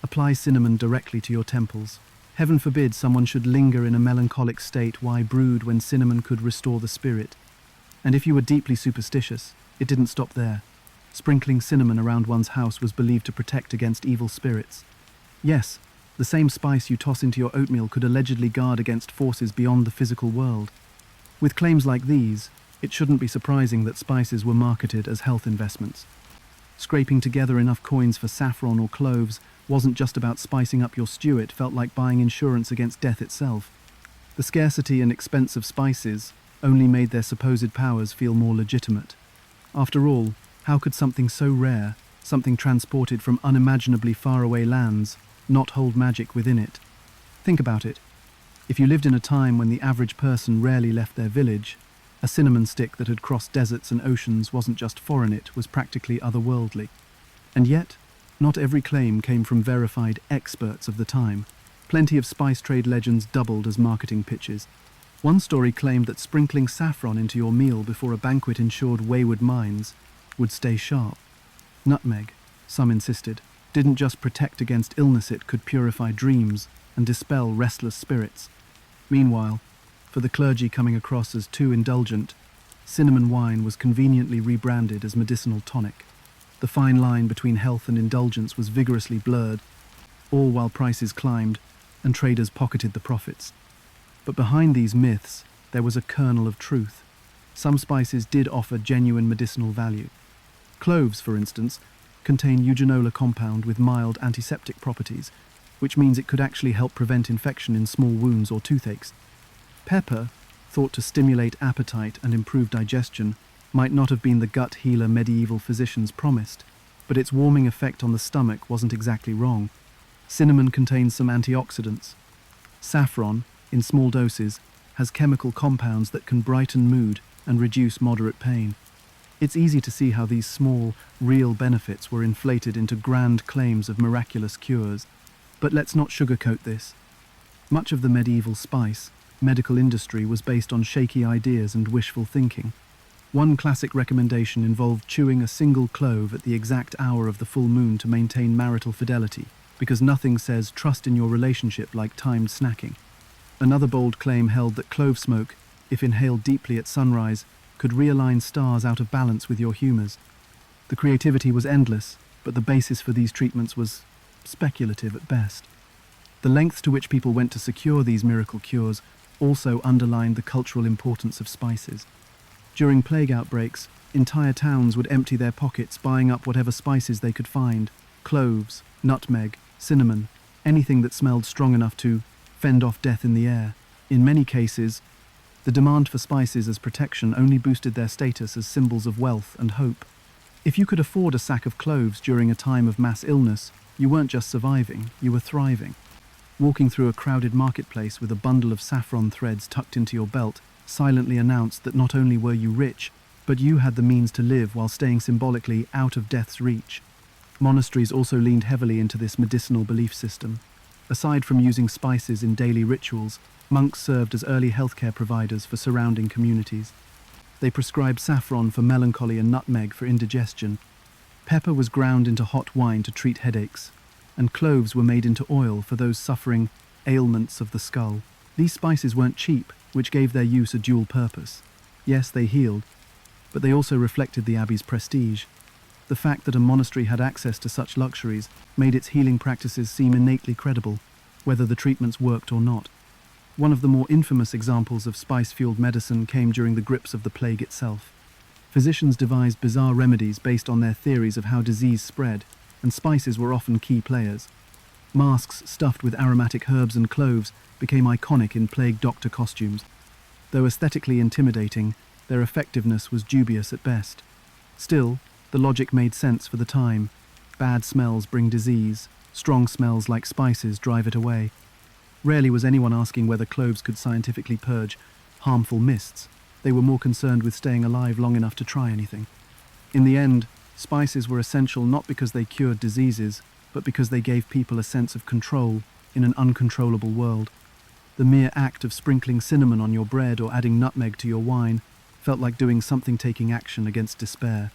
Apply cinnamon directly to your temples. Heaven forbid someone should linger in a melancholic state. Why brood when cinnamon could restore the spirit? And if you were deeply superstitious, it didn't stop there. Sprinkling cinnamon around one's house was believed to protect against evil spirits. Yes, the same spice you toss into your oatmeal could allegedly guard against forces beyond the physical world. With claims like these, it shouldn't be surprising that spices were marketed as health investments. Scraping together enough coins for saffron or cloves wasn't just about spicing up your stew, it felt like buying insurance against death itself. The scarcity and expense of spices only made their supposed powers feel more legitimate. After all, how could something so rare, something transported from unimaginably faraway lands, not hold magic within it? Think about it. If you lived in a time when the average person rarely left their village, a cinnamon stick that had crossed deserts and oceans wasn't just foreign, it was practically otherworldly. And yet, Not every claim came from verified experts of the time. Plenty of spice trade legends doubled as marketing pitches. One story claimed that sprinkling saffron into your meal before a banquet ensured wayward minds would stay sharp. Nutmeg, some insisted, didn't just protect against illness, it could purify dreams and dispel restless spirits. Meanwhile, for the clergy coming across as too indulgent, cinnamon wine was conveniently rebranded as medicinal tonic. The fine line between health and indulgence was vigorously blurred, all while prices climbed and traders pocketed the profits. But behind these myths, there was a kernel of truth. Some spices did offer genuine medicinal value. Cloves, for instance, contain eugenol compound with mild antiseptic properties, which means it could actually help prevent infection in small wounds or toothaches. Pepper, thought to stimulate appetite and improve digestion, might not have been the gut healer medieval physicians promised, but its warming effect on the stomach wasn't exactly wrong. Cinnamon contains some antioxidants. Saffron, in small doses, has chemical compounds that can brighten mood and reduce moderate pain. It's easy to see how these small, real benefits were inflated into grand claims of miraculous cures. But let's not sugarcoat this. Much of the medieval medical industry was based on shaky ideas and wishful thinking. One classic recommendation involved chewing a single clove at the exact hour of the full moon to maintain marital fidelity, because nothing says trust in your relationship like timed snacking. Another bold claim held that clove smoke, if inhaled deeply at sunrise, could realign stars out of balance with your humors. The creativity was endless, but the basis for these treatments was speculative at best. The lengths to which people went to secure these miracle cures also underlined the cultural importance of spices. During plague outbreaks, entire towns would empty their pockets buying up whatever spices they could find: cloves, nutmeg, cinnamon, anything that smelled strong enough to fend off death in the air. In many cases, the demand for spices as protection only boosted their status as symbols of wealth and hope. If you could afford a sack of cloves during a time of mass illness, you weren't just surviving, you were thriving. Walking through a crowded marketplace with a bundle of saffron threads tucked into your belt silently announced that not only were you rich, but you had the means to live while staying symbolically out of death's reach. Monasteries also leaned heavily into this medicinal belief system. Aside from using spices in daily rituals, monks served as early healthcare providers for surrounding communities. They prescribed saffron for melancholy and nutmeg for indigestion. Pepper was ground into hot wine to treat headaches, and cloves were made into oil for those suffering ailments of the skull. These spices weren't cheap, which gave their use a dual purpose. Yes, they healed, but they also reflected the abbey's prestige. The fact that a monastery had access to such luxuries made its healing practices seem innately credible, whether the treatments worked or not. One of the more infamous examples of spice-fueled medicine came during the grips of the plague itself. Physicians devised bizarre remedies based on their theories of how disease spread, and spices were often key players. Masks stuffed with aromatic herbs and cloves became iconic in plague doctor costumes. Though aesthetically intimidating, their effectiveness was dubious at best. Still, the logic made sense for the time. Bad smells bring disease, strong smells like spices drive it away. Rarely was anyone asking whether cloves could scientifically purge harmful mists. They were more concerned with staying alive long enough to try anything. In the end, spices were essential not because they cured diseases, but because they gave people a sense of control in an uncontrollable world. The mere act of sprinkling cinnamon on your bread or adding nutmeg to your wine felt like doing something, taking action against despair.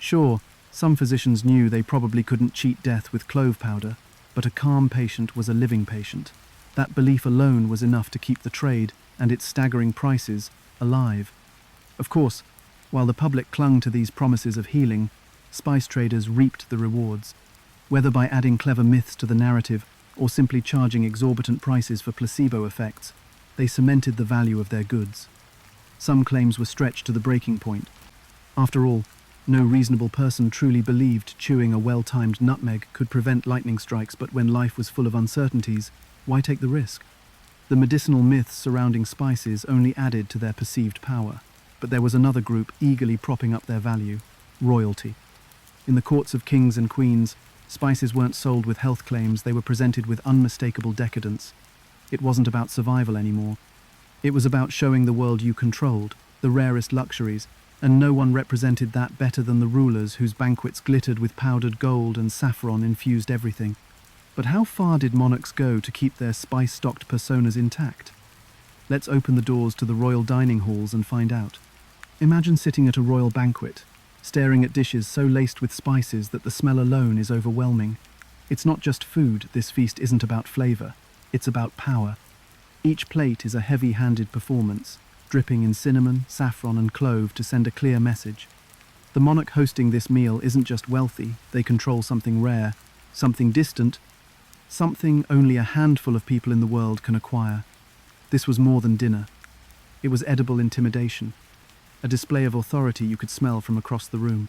Sure, some physicians knew they probably couldn't cheat death with clove powder, but a calm patient was a living patient. That belief alone was enough to keep the trade and its staggering prices alive. Of course, while the public clung to these promises of healing, spice traders reaped the rewards. Whether by adding clever myths to the narrative or simply charging exorbitant prices for placebo effects, they cemented the value of their goods. Some claims were stretched to the breaking point. After all, no reasonable person truly believed chewing a well-timed nutmeg could prevent lightning strikes, but when life was full of uncertainties, why take the risk? The medicinal myths surrounding spices only added to their perceived power, but there was another group eagerly propping up their value: royalty. In the courts of kings and queens, spices weren't sold with health claims, they were presented with unmistakable decadence. It wasn't about survival anymore. It was about showing the world you controlled, the rarest luxuries, And no one represented that better than the rulers whose banquets glittered with powdered gold and saffron infused everything. But how far did monarchs go to keep their spice-stocked personas intact? Let's open the doors to the royal dining halls and find out. Imagine sitting at a royal banquet, staring at dishes so laced with spices that the smell alone is overwhelming. It's not just food, this feast isn't about flavor, it's about power. Each plate is a heavy-handed performance, dripping in cinnamon, saffron and clove to send a clear message. The monarch hosting this meal isn't just wealthy, they control something rare, something distant, something only a handful of people in the world can acquire. This was more than dinner. It was edible intimidation, a display of authority you could smell from across the room.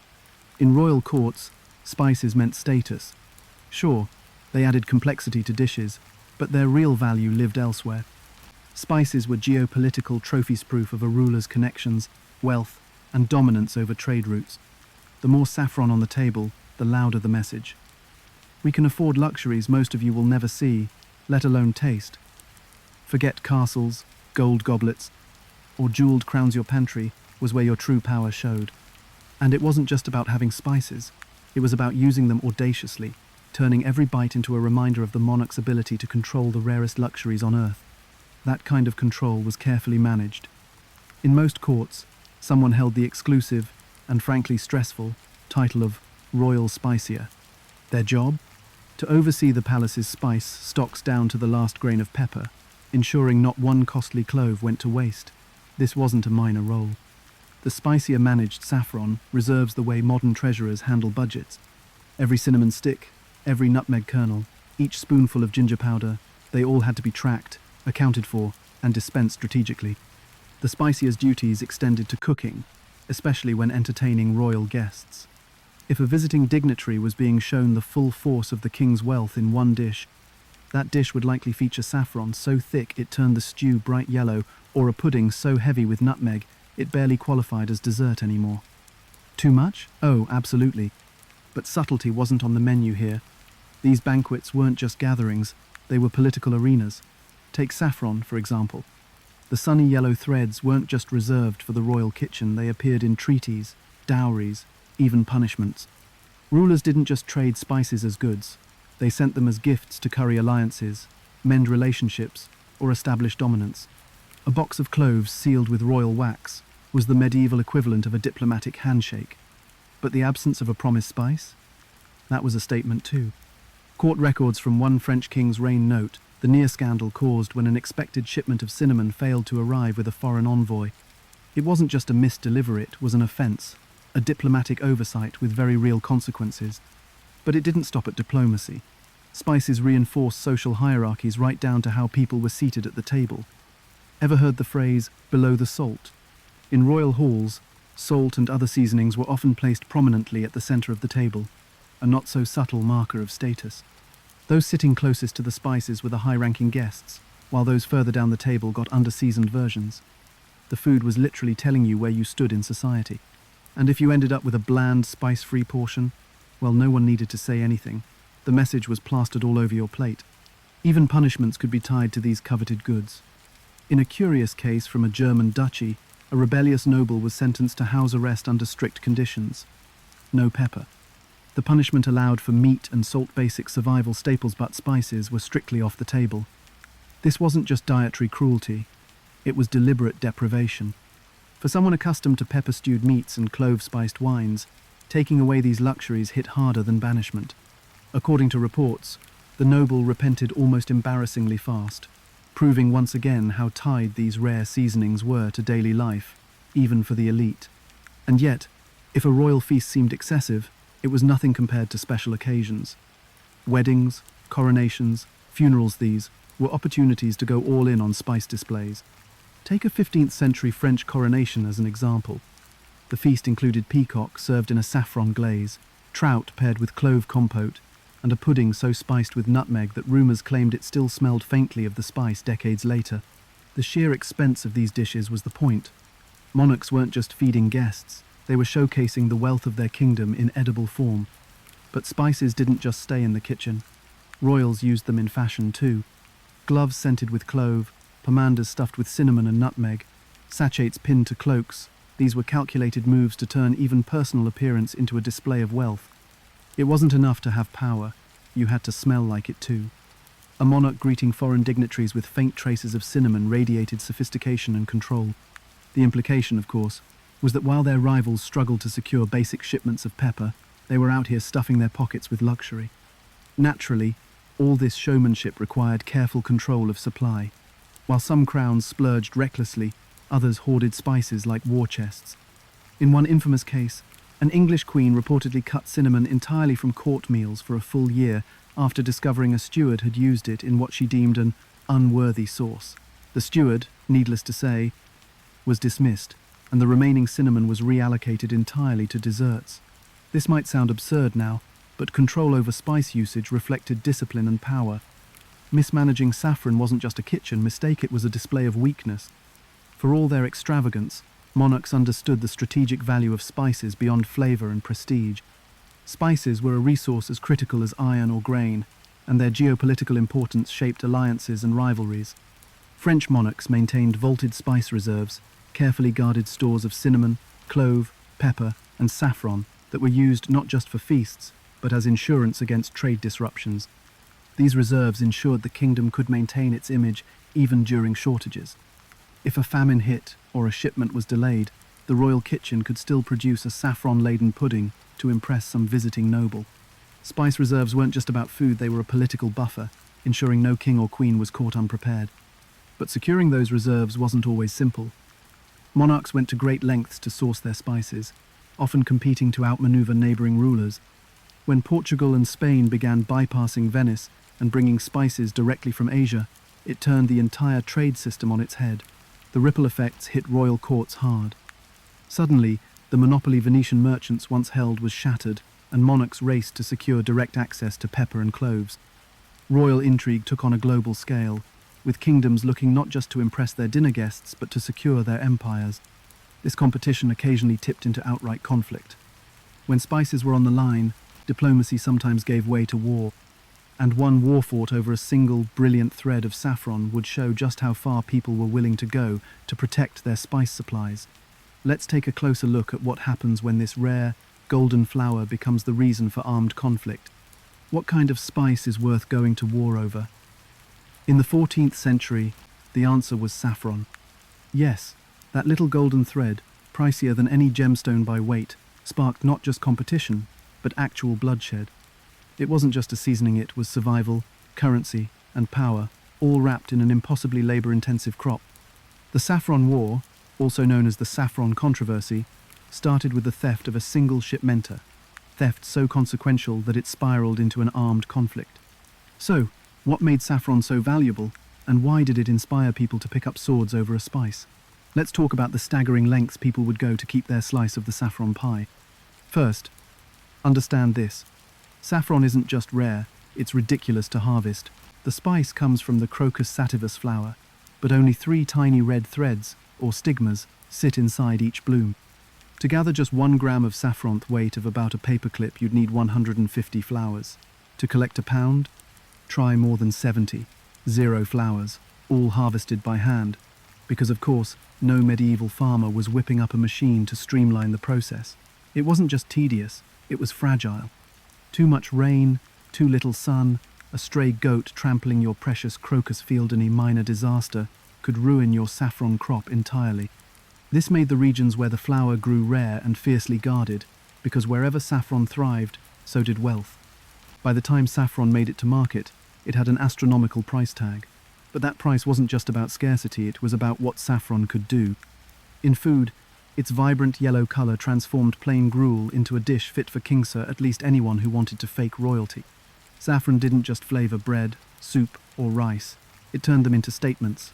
In royal courts, spices meant status. Sure, they added complexity to dishes, but their real value lived elsewhere. Spices were geopolitical trophies, proof of a ruler's connections, wealth, and dominance over trade routes. The more saffron on the table, the louder the message. We can afford luxuries most of you will never see, let alone taste. Forget castles, gold goblets, or jeweled crowns. Your pantry was where your true power showed. And it wasn't just about having spices, it was about using them audaciously, turning every bite into a reminder of the monarch's ability to control the rarest luxuries on earth. That kind of control was carefully managed. In most courts, someone held the exclusive, and frankly stressful, title of Royal Spicier. Their job? To oversee the palace's spice stocks down to the last grain of pepper, ensuring not one costly clove went to waste. This wasn't a minor role. The spicier managed saffron reserves the way modern treasurers handle budgets. Every cinnamon stick, every nutmeg kernel, each spoonful of ginger powder, they all had to be tracked, accounted for, and dispensed strategically. The spicier's duties extended to cooking, especially when entertaining royal guests. If a visiting dignitary was being shown the full force of the king's wealth in one dish, that dish would likely feature saffron so thick it turned the stew bright yellow, or a pudding so heavy with nutmeg it barely qualified as dessert anymore. Too much? Oh, absolutely. But subtlety wasn't on the menu here. These banquets weren't just gatherings, they were political arenas. Take saffron, for example. The sunny yellow threads weren't just reserved for the royal kitchen, they appeared in treaties, dowries, even punishments. Rulers didn't just trade spices as goods, they sent them as gifts to curry alliances, mend relationships, or establish dominance. A box of cloves sealed with royal wax was the medieval equivalent of a diplomatic handshake. But the absence of a promised spice? That was a statement too. Court records from one French king's reign note the near scandal caused when an expected shipment of cinnamon failed to arrive with a foreign envoy. It wasn't just a missed delivery, it was an offence, a diplomatic oversight with very real consequences. But it didn't stop at diplomacy. Spices reinforced social hierarchies right down to how people were seated at the table. Ever heard the phrase, below the salt? In royal halls, salt and other seasonings were often placed prominently at the centre of the table, a not-so-subtle marker of status. Those sitting closest to the spices were the high-ranking guests, while those further down the table got under-seasoned versions. The food was literally telling you where you stood in society. And if you ended up with a bland, spice-free portion, well, no one needed to say anything. The message was plastered all over your plate. Even punishments could be tied to these coveted goods. In a curious case from a German duchy, a rebellious noble was sentenced to house arrest under strict conditions. No pepper. The punishment allowed for meat and salt-basic survival staples, but spices were strictly off the table. This wasn't just dietary cruelty, it was deliberate deprivation. For someone accustomed to pepper-stewed meats and clove-spiced wines, taking away these luxuries hit harder than banishment. According to reports, the noble repented almost embarrassingly fast, proving once again how tied these rare seasonings were to daily life, even for the elite. And yet, if a royal feast seemed excessive, it was nothing compared to special occasions. Weddings, coronations, funerals, these were opportunities to go all in on spice displays. Take a 15th century French coronation as an example. The feast included peacock served in a saffron glaze, trout paired with clove compote, and a pudding so spiced with nutmeg that rumours claimed it still smelled faintly of the spice decades later. The sheer expense of these dishes was the point. Monarchs weren't just feeding guests, they were showcasing the wealth of their kingdom in edible form. But spices didn't just stay in the kitchen. Royals used them in fashion too. Gloves scented with clove, pomanders stuffed with cinnamon and nutmeg, sachets pinned to cloaks, These were calculated moves to turn even personal appearance into a display of wealth. It wasn't enough to have power, you had to smell like it too. A monarch greeting foreign dignitaries with faint traces of cinnamon radiated sophistication and control. The implication, of course, was that while their rivals struggled to secure basic shipments of pepper, they were out here stuffing their pockets with luxury. Naturally, all this showmanship required careful control of supply. While some crowns splurged recklessly, others hoarded spices like war chests. In one infamous case, an English queen reportedly cut cinnamon entirely from court meals for a full year after discovering a steward had used it in what she deemed an unworthy sauce. The steward, needless to say, was dismissed, and the remaining cinnamon was reallocated entirely to desserts. This might sound absurd now, but control over spice usage reflected discipline and power. Mismanaging saffron wasn't just a kitchen mistake, it was a display of weakness. For all their extravagance, monarchs understood the strategic value of spices beyond flavor and prestige. Spices were a resource as critical as iron or grain, and their geopolitical importance shaped alliances and rivalries. French monarchs maintained vaulted spice reserves, carefully guarded stores of cinnamon, clove, pepper, and saffron that were used not just for feasts, but as insurance against trade disruptions. These reserves ensured the kingdom could maintain its image even during shortages. If a famine hit or a shipment was delayed, the royal kitchen could still produce a saffron-laden pudding to impress some visiting noble. Spice reserves weren't just about food, they were a political buffer, ensuring no king or queen was caught unprepared. But securing those reserves wasn't always simple. Monarchs went to great lengths to source their spices, often competing to outmaneuver neighboring rulers. When Portugal and Spain began bypassing Venice and bringing spices directly from Asia, it turned the entire trade system on its head. The ripple effects hit royal courts hard. Suddenly, the monopoly Venetian merchants once held was shattered, and monarchs raced to secure direct access to pepper and cloves. Royal intrigue took on a global scale, with kingdoms looking not just to impress their dinner guests but to secure their empires. This competition occasionally tipped into outright conflict. When spices were on the line, diplomacy sometimes gave way to war, and one war fought over a single brilliant thread of saffron would show just how far people were willing to go to protect their spice supplies. Let's take a closer look at what happens when this rare, golden flower becomes the reason for armed conflict. What kind of spice is worth going to war over? In the 14th century, the answer was saffron. Yes, that little golden thread, pricier than any gemstone by weight, sparked not just competition, but actual bloodshed. It wasn't just a seasoning, it was survival, currency, and power, all wrapped in an impossibly labor-intensive crop. The Saffron War, also known as the Saffron Controversy, started with the theft of a single shipmenter, theft so consequential that it spiraled into an armed conflict. So, what made saffron so valuable, and why did it inspire people to pick up swords over a spice? Let's talk about the staggering lengths people would go to keep their slice of the saffron pie. First, understand this. Saffron isn't just rare, it's ridiculous to harvest. The spice comes from the Crocus sativus flower, but only 3 tiny red threads, or stigmas, sit inside each bloom. To gather just 1 gram of saffronth weight of about a paperclip, you'd need 150 flowers. To collect a pound, try more than 70. 0 flowers, all harvested by hand, because of course, no medieval farmer was whipping up a machine to streamline the process. It wasn't just tedious, it was fragile. Too much rain, too little sun, a stray goat trampling your precious crocus field, any minor disaster could ruin your saffron crop entirely. This made the regions where the flower grew rare and fiercely guarded, because wherever saffron thrived, so did wealth. By the time saffron made it to market, it had an astronomical price tag. But that price wasn't just about scarcity, it was about what saffron could do. In food, its vibrant yellow color transformed plain gruel into a dish fit for king sir, at least anyone who wanted to fake royalty. Saffron didn't just flavor bread, soup, or rice, it turned them into statements.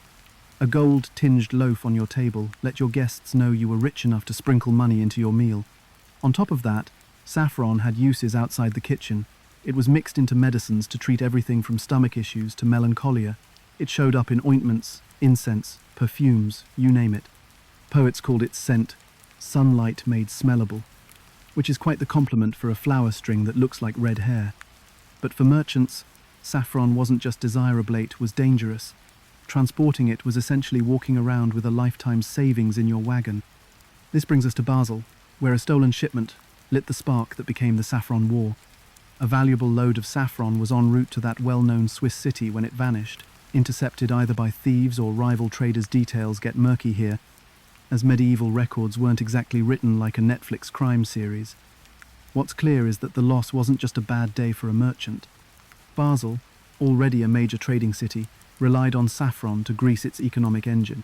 A gold-tinged loaf on your table let your guests know you were rich enough to sprinkle money into your meal. On top of that, saffron had uses outside the kitchen. It was mixed into medicines to treat everything from stomach issues to melancholia. It showed up in ointments, incense, perfumes, you name it. Poets called its scent sunlight made smellable, which is quite the compliment for a flower string that looks like red hair. But for merchants, saffron wasn't just desirable, it was dangerous. Transporting it was essentially walking around with a lifetime's savings in your wagon. This brings us to Basel, where a stolen shipment lit the spark that became the Saffron War. A valuable load of saffron was en route to that well-known Swiss city when it vanished, intercepted either by thieves or rival traders. Details get murky here, as medieval records weren't exactly written like a Netflix crime series. What's clear is that the loss wasn't just a bad day for a merchant. Basel, already a major trading city, relied on saffron to grease its economic engine.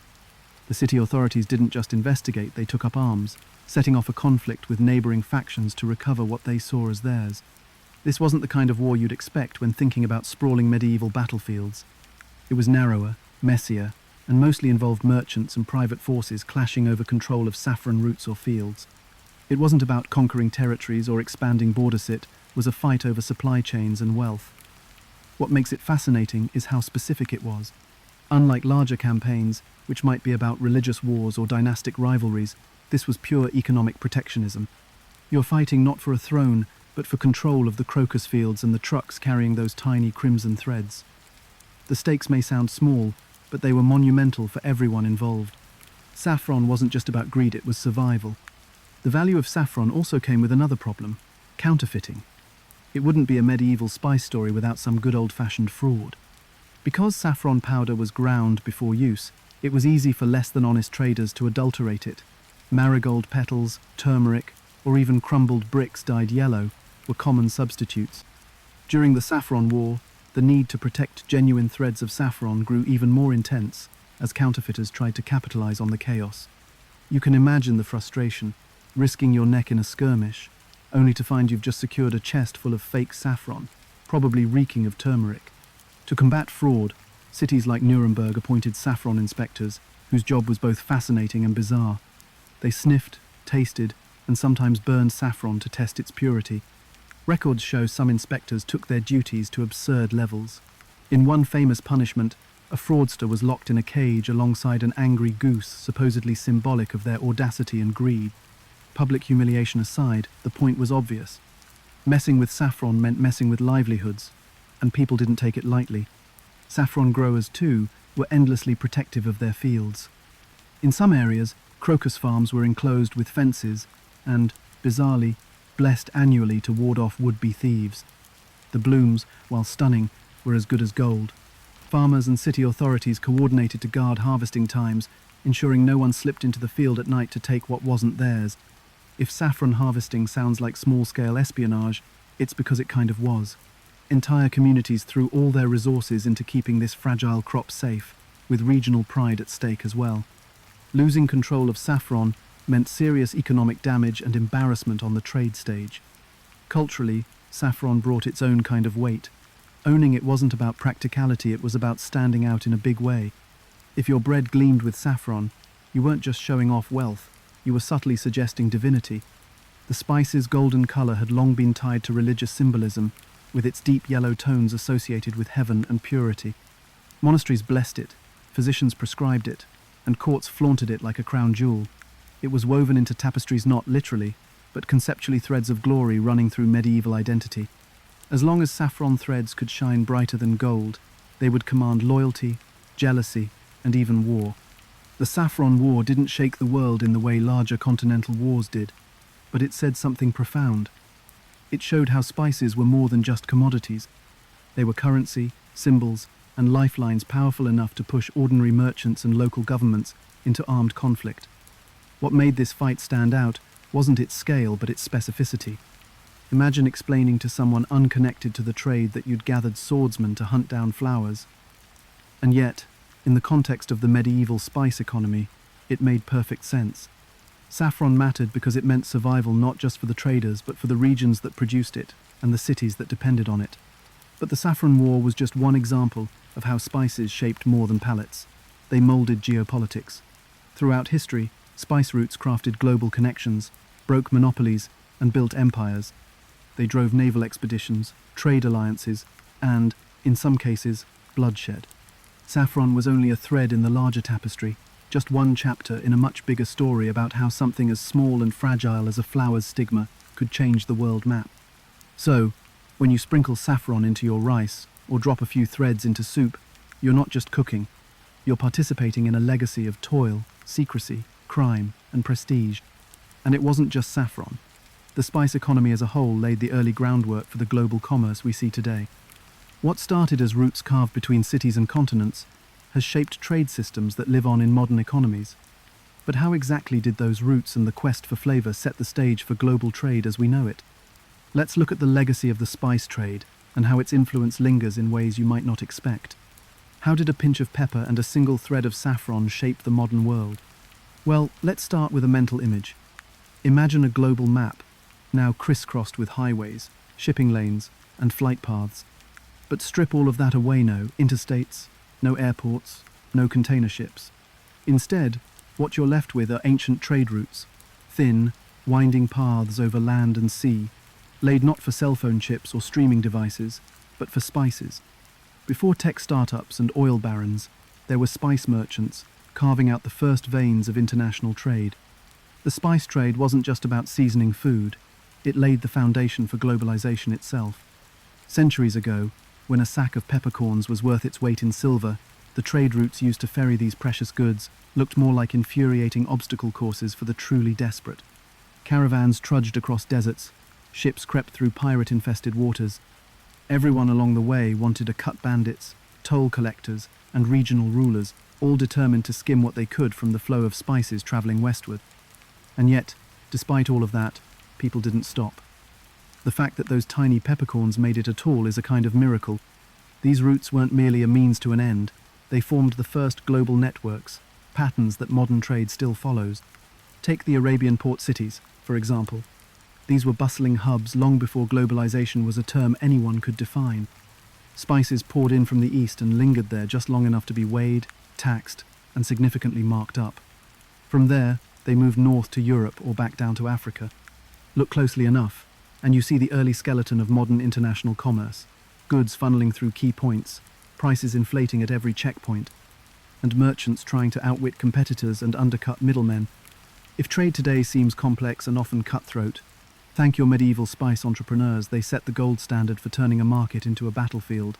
The city authorities didn't just investigate, they took up arms, setting off a conflict with neighboring factions to recover what they saw as theirs. This wasn't the kind of war you'd expect when thinking about sprawling medieval battlefields. It was narrower, messier, and mostly involved merchants and private forces clashing over control of saffron routes or fields. It wasn't about conquering territories or expanding borders, it was a fight over supply chains and wealth. What makes it fascinating is how specific it was. Unlike larger campaigns, which might be about religious wars or dynastic rivalries, this was pure economic protectionism. You're fighting not for a throne, but for control of the crocus fields and the trucks carrying those tiny crimson threads. The stakes may sound small, but they were monumental for everyone involved. Saffron wasn't just about greed, it was survival. The value of saffron also came with another problem: counterfeiting. It wouldn't be a medieval spice story without some good old-fashioned fraud. Because saffron powder was ground before use, it was easy for less than honest traders to adulterate it. Marigold petals, turmeric, or even crumbled bricks dyed yellow were common substitutes. During the Saffron War, the need to protect genuine threads of saffron grew even more intense as counterfeiters tried to capitalize on the chaos. You can imagine the frustration, risking your neck in a skirmish, only to find you've just secured a chest full of fake saffron, probably reeking of turmeric. To combat fraud, cities like Nuremberg appointed saffron inspectors, whose job was both fascinating and bizarre. They sniffed, tasted, and sometimes burned saffron to test its purity. Records show some inspectors took their duties to absurd levels. In one famous punishment, a fraudster was locked in a cage alongside an angry goose, supposedly symbolic of their audacity and greed. Public humiliation aside, the point was obvious. Messing with saffron meant messing with livelihoods, and people didn't take it lightly. Saffron growers, too, were endlessly protective of their fields. In some areas, crocus farms were enclosed with fences and, bizarrely, blessed annually to ward off would-be thieves. The blooms, while stunning, were as good as gold. Farmers and city authorities coordinated to guard harvesting times, ensuring no one slipped into the field at night to take what wasn't theirs. If saffron harvesting sounds like small-scale espionage, it's because it kind of was. Entire communities threw all their resources into keeping this fragile crop safe, with regional pride at stake as well. Losing control of saffron meant serious economic damage and embarrassment on the trade stage. Culturally, saffron brought its own kind of weight. Owning it wasn't about practicality, it was about standing out in a big way. If your bread gleamed with saffron, you weren't just showing off wealth, you were subtly suggesting divinity. The spice's golden color had long been tied to religious symbolism, with its deep yellow tones associated with heaven and purity. Monasteries blessed it, physicians prescribed it, and courts flaunted it like a crown jewel. It was woven into tapestries not literally, but conceptually threads of glory running through medieval identity. As long as saffron threads could shine brighter than gold, they would command loyalty, jealousy, and even war. The Saffron War didn't shake the world in the way larger continental wars did, but it said something profound. It showed how spices were more than just commodities. They were currency, symbols, and lifelines powerful enough to push ordinary merchants and local governments into armed conflict. What made this fight stand out wasn't its scale, but its specificity. Imagine explaining to someone unconnected to the trade that you'd gathered swordsmen to hunt down flowers. And yet, in the context of the medieval spice economy, it made perfect sense. Saffron mattered because it meant survival not just for the traders, but for the regions that produced it and the cities that depended on it. But the Saffron War was just one example of how spices shaped more than palates. They molded geopolitics. Throughout history, spice routes crafted global connections, broke monopolies, and built empires. They drove naval expeditions, trade alliances, and, in some cases, bloodshed. Saffron was only a thread in the larger tapestry, just one chapter in a much bigger story about how something as small and fragile as a flower's stigma could change the world map. So, when you sprinkle saffron into your rice, or drop a few threads into soup, you're not just cooking. You're participating in a legacy of toil, secrecy, crime, and prestige. And it wasn't just saffron. The spice economy as a whole laid the early groundwork for the global commerce we see today. What started as routes carved between cities and continents has shaped trade systems that live on in modern economies. But how exactly did those roots and the quest for flavor set the stage for global trade as we know it? Let's look at the legacy of the spice trade and how its influence lingers in ways you might not expect. How did a pinch of pepper and a single thread of saffron shape the modern world? Well, let's start with a mental image. Imagine a global map, now crisscrossed with highways, shipping lanes, and flight paths. But strip all of that away now, interstates, no airports, no container ships. Instead, what you're left with are ancient trade routes, thin, winding paths over land and sea, laid not for cell phone chips or streaming devices, but for spices. Before tech startups and oil barons, there were spice merchants carving out the first veins of international trade. The spice trade wasn't just about seasoning food, it laid the foundation for globalization itself. Centuries ago, when a sack of peppercorns was worth its weight in silver, the trade routes used to ferry these precious goods looked more like infuriating obstacle courses for the truly desperate. Caravans trudged across deserts, ships crept through pirate-infested waters. Everyone along the way wanted to cut bandits, toll collectors, and regional rulers, all determined to skim what they could from the flow of spices traveling westward. And yet, despite all of that, people didn't stop. The fact that those tiny peppercorns made it at all is a kind of miracle. These routes weren't merely a means to an end, they formed the first global networks, patterns that modern trade still follows. Take the Arabian port cities, for example. These were bustling hubs long before globalization was a term anyone could define. Spices poured in from the east and lingered there just long enough to be weighed, taxed, and significantly marked up. From there, they moved north to Europe or back down to Africa. Look closely enough, and you see the early skeleton of modern international commerce. Goods funneling through key points, prices inflating at every checkpoint, and merchants trying to outwit competitors and undercut middlemen. If trade today seems complex and often cutthroat, thank your medieval spice entrepreneurs, they set the gold standard for turning a market into a battlefield.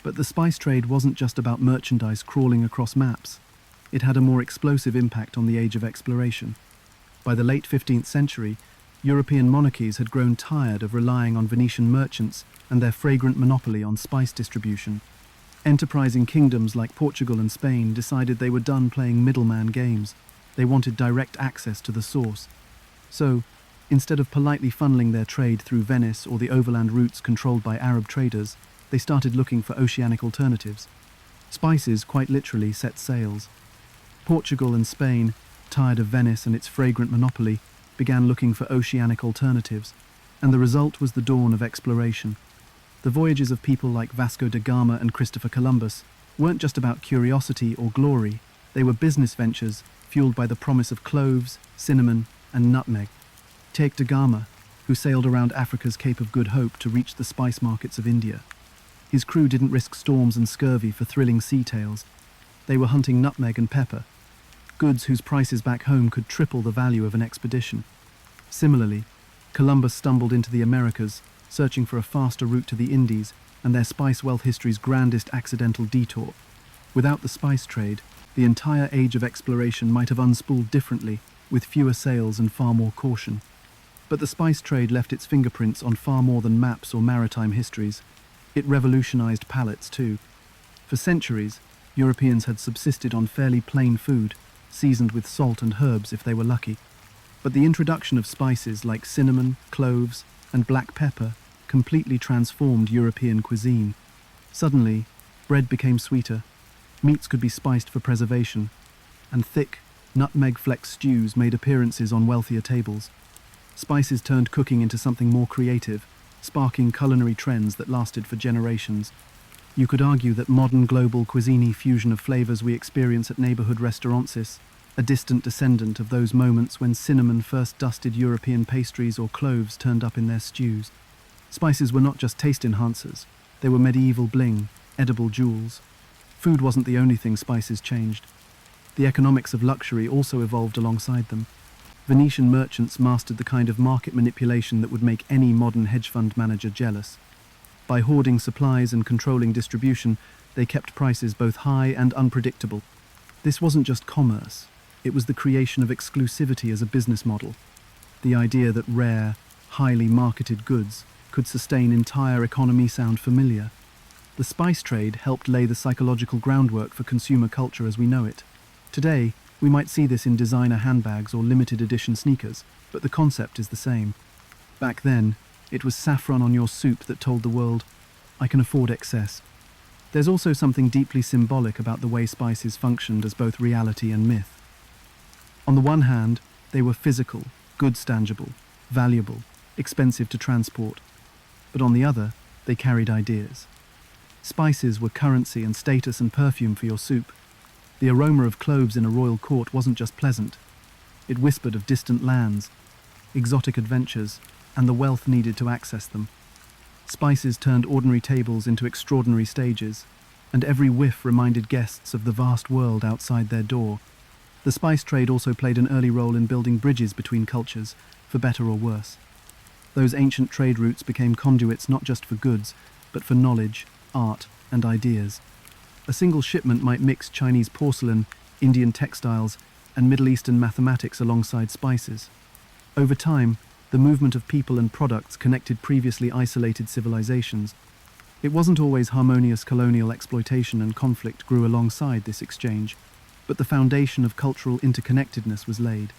But the spice trade wasn't just about merchandise crawling across maps. It had a more explosive impact on the age of exploration. By the late 15th century, European monarchies had grown tired of relying on Venetian merchants and their fragrant monopoly on spice distribution. Enterprising kingdoms like Portugal and Spain decided they were done playing middleman games. They wanted direct access to the source. So, instead of politely funneling their trade through Venice or the overland routes controlled by Arab traders, they started looking for oceanic alternatives. Spices quite literally set sails. Portugal and Spain, tired of Venice and its fragrant monopoly, began looking for oceanic alternatives, and the result was the dawn of exploration. The voyages of people like Vasco da Gama and Christopher Columbus weren't just about curiosity or glory, they were business ventures fueled by the promise of cloves, cinnamon, and nutmeg. Take da Gama, who sailed around Africa's Cape of Good Hope to reach the spice markets of India. His crew didn't risk storms and scurvy for thrilling sea tales. They were hunting nutmeg and pepper, goods whose prices back home could triple the value of an expedition. Similarly, Columbus stumbled into the Americas, searching for a faster route to the Indies and their spice wealth history's grandest accidental detour. Without the spice trade, the entire age of exploration might have unspooled differently, with fewer sails and far more caution. But the spice trade left its fingerprints on far more than maps or maritime histories. It revolutionized palates too. For centuries, Europeans had subsisted on fairly plain food, seasoned with salt and herbs if they were lucky. But the introduction of spices like cinnamon, cloves, and black pepper completely transformed European cuisine. Suddenly, bread became sweeter, meats could be spiced for preservation, and thick, nutmeg-flecked stews made appearances on wealthier tables. Spices turned cooking into something more creative, sparking culinary trends that lasted for generations. You could argue that modern global cuisine fusion of flavors we experience at neighborhood restaurants is a distant descendant of those moments when cinnamon first dusted European pastries or cloves turned up in their stews. Spices were not just taste enhancers, they were medieval bling, edible jewels. Food wasn't the only thing spices changed. The economics of luxury also evolved alongside them. Venetian merchants mastered the kind of market manipulation that would make any modern hedge fund manager jealous. By hoarding supplies and controlling distribution, they kept prices both high and unpredictable. This wasn't just commerce, it was the creation of exclusivity as a business model. The idea that rare, highly marketed goods could sustain entire economies sound familiar. The spice trade helped lay the psychological groundwork for consumer culture as we know it. Today, we might see this in designer handbags or limited edition sneakers, but the concept is the same. Back then, it was saffron on your soup that told the world, I can afford excess. There's also something deeply symbolic about the way spices functioned as both reality and myth. On the one hand, they were physical, goods tangible, valuable, expensive to transport. But on the other, they carried ideas. Spices were currency and status and perfume for your soup. The aroma of cloves in a royal court wasn't just pleasant. It whispered of distant lands, exotic adventures, and the wealth needed to access them. Spices turned ordinary tables into extraordinary stages, and every whiff reminded guests of the vast world outside their door. The spice trade also played an early role in building bridges between cultures, for better or worse. Those ancient trade routes became conduits not just for goods, but for knowledge, art, and ideas. A single shipment might mix Chinese porcelain, Indian textiles, and Middle Eastern mathematics alongside spices. Over time, the movement of people and products connected previously isolated civilizations. It wasn't always harmonious. Colonial exploitation and conflict grew alongside this exchange, but the foundation of cultural interconnectedness was laid.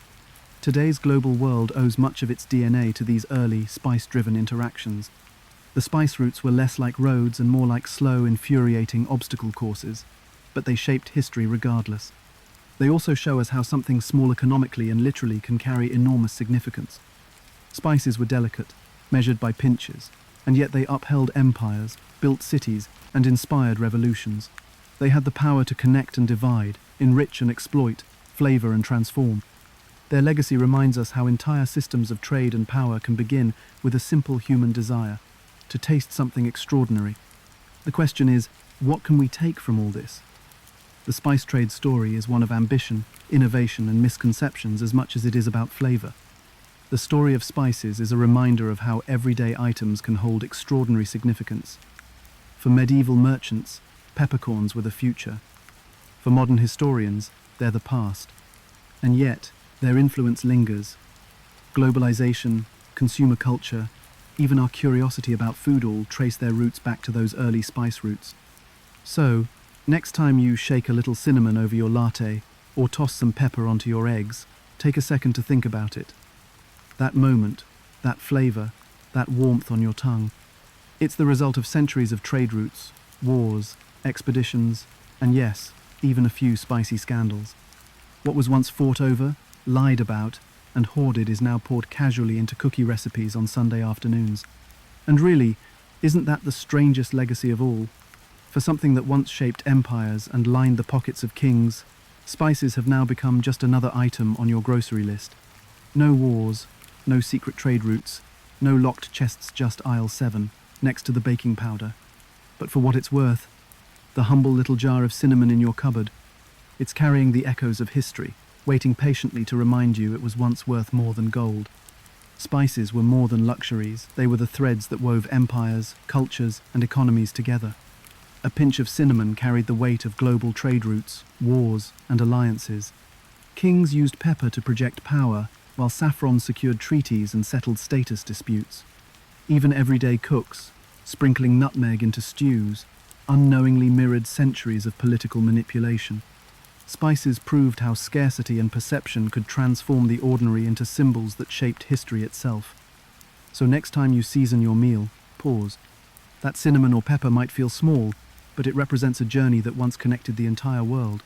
Today's global world owes much of its DNA to these early, spice-driven interactions. The spice routes were less like roads and more like slow, infuriating obstacle courses, but they shaped history regardless. They also show us how something small economically and literally can carry enormous significance. Spices were delicate, measured by pinches, and yet they upheld empires, built cities, and inspired revolutions. They had the power to connect and divide, enrich and exploit, flavor and transform. Their legacy reminds us how entire systems of trade and power can begin with a simple human desire, to taste something extraordinary. The question is, what can we take from all this? The spice trade story is one of ambition, innovation, and misconceptions as much as it is about flavor. The story of spices is a reminder of how everyday items can hold extraordinary significance. For medieval merchants, peppercorns were the future. For modern historians, they're the past. And yet, their influence lingers. Globalization, consumer culture, even our curiosity about food all trace their roots back to those early spice routes. So, next time you shake a little cinnamon over your latte or toss some pepper onto your eggs, take a second to think about it. That moment, that flavor, that warmth on your tongue. It's the result of centuries of trade routes, wars, expeditions, and yes, even a few spicy scandals. What was once fought over, lied about, and hoarded is now poured casually into cookie recipes on Sunday afternoons. And really, isn't that the strangest legacy of all? For something that once shaped empires and lined the pockets of kings, spices have now become just another item on your grocery list. No wars, no secret trade routes, no locked chests, just aisle 7, next to the baking powder. But for what it's worth, the humble little jar of cinnamon in your cupboard, it's carrying the echoes of history, waiting patiently to remind you it was once worth more than gold. Spices were more than luxuries, they were the threads that wove empires, cultures, and economies together. A pinch of cinnamon carried the weight of global trade routes, wars, and alliances. Kings used pepper to project power, while saffron secured treaties and settled status disputes. Even everyday cooks, sprinkling nutmeg into stews, unknowingly mirrored centuries of political manipulation. Spices proved how scarcity and perception could transform the ordinary into symbols that shaped history itself. So next time you season your meal, pause. That cinnamon or pepper might feel small, but it represents a journey that once connected the entire world.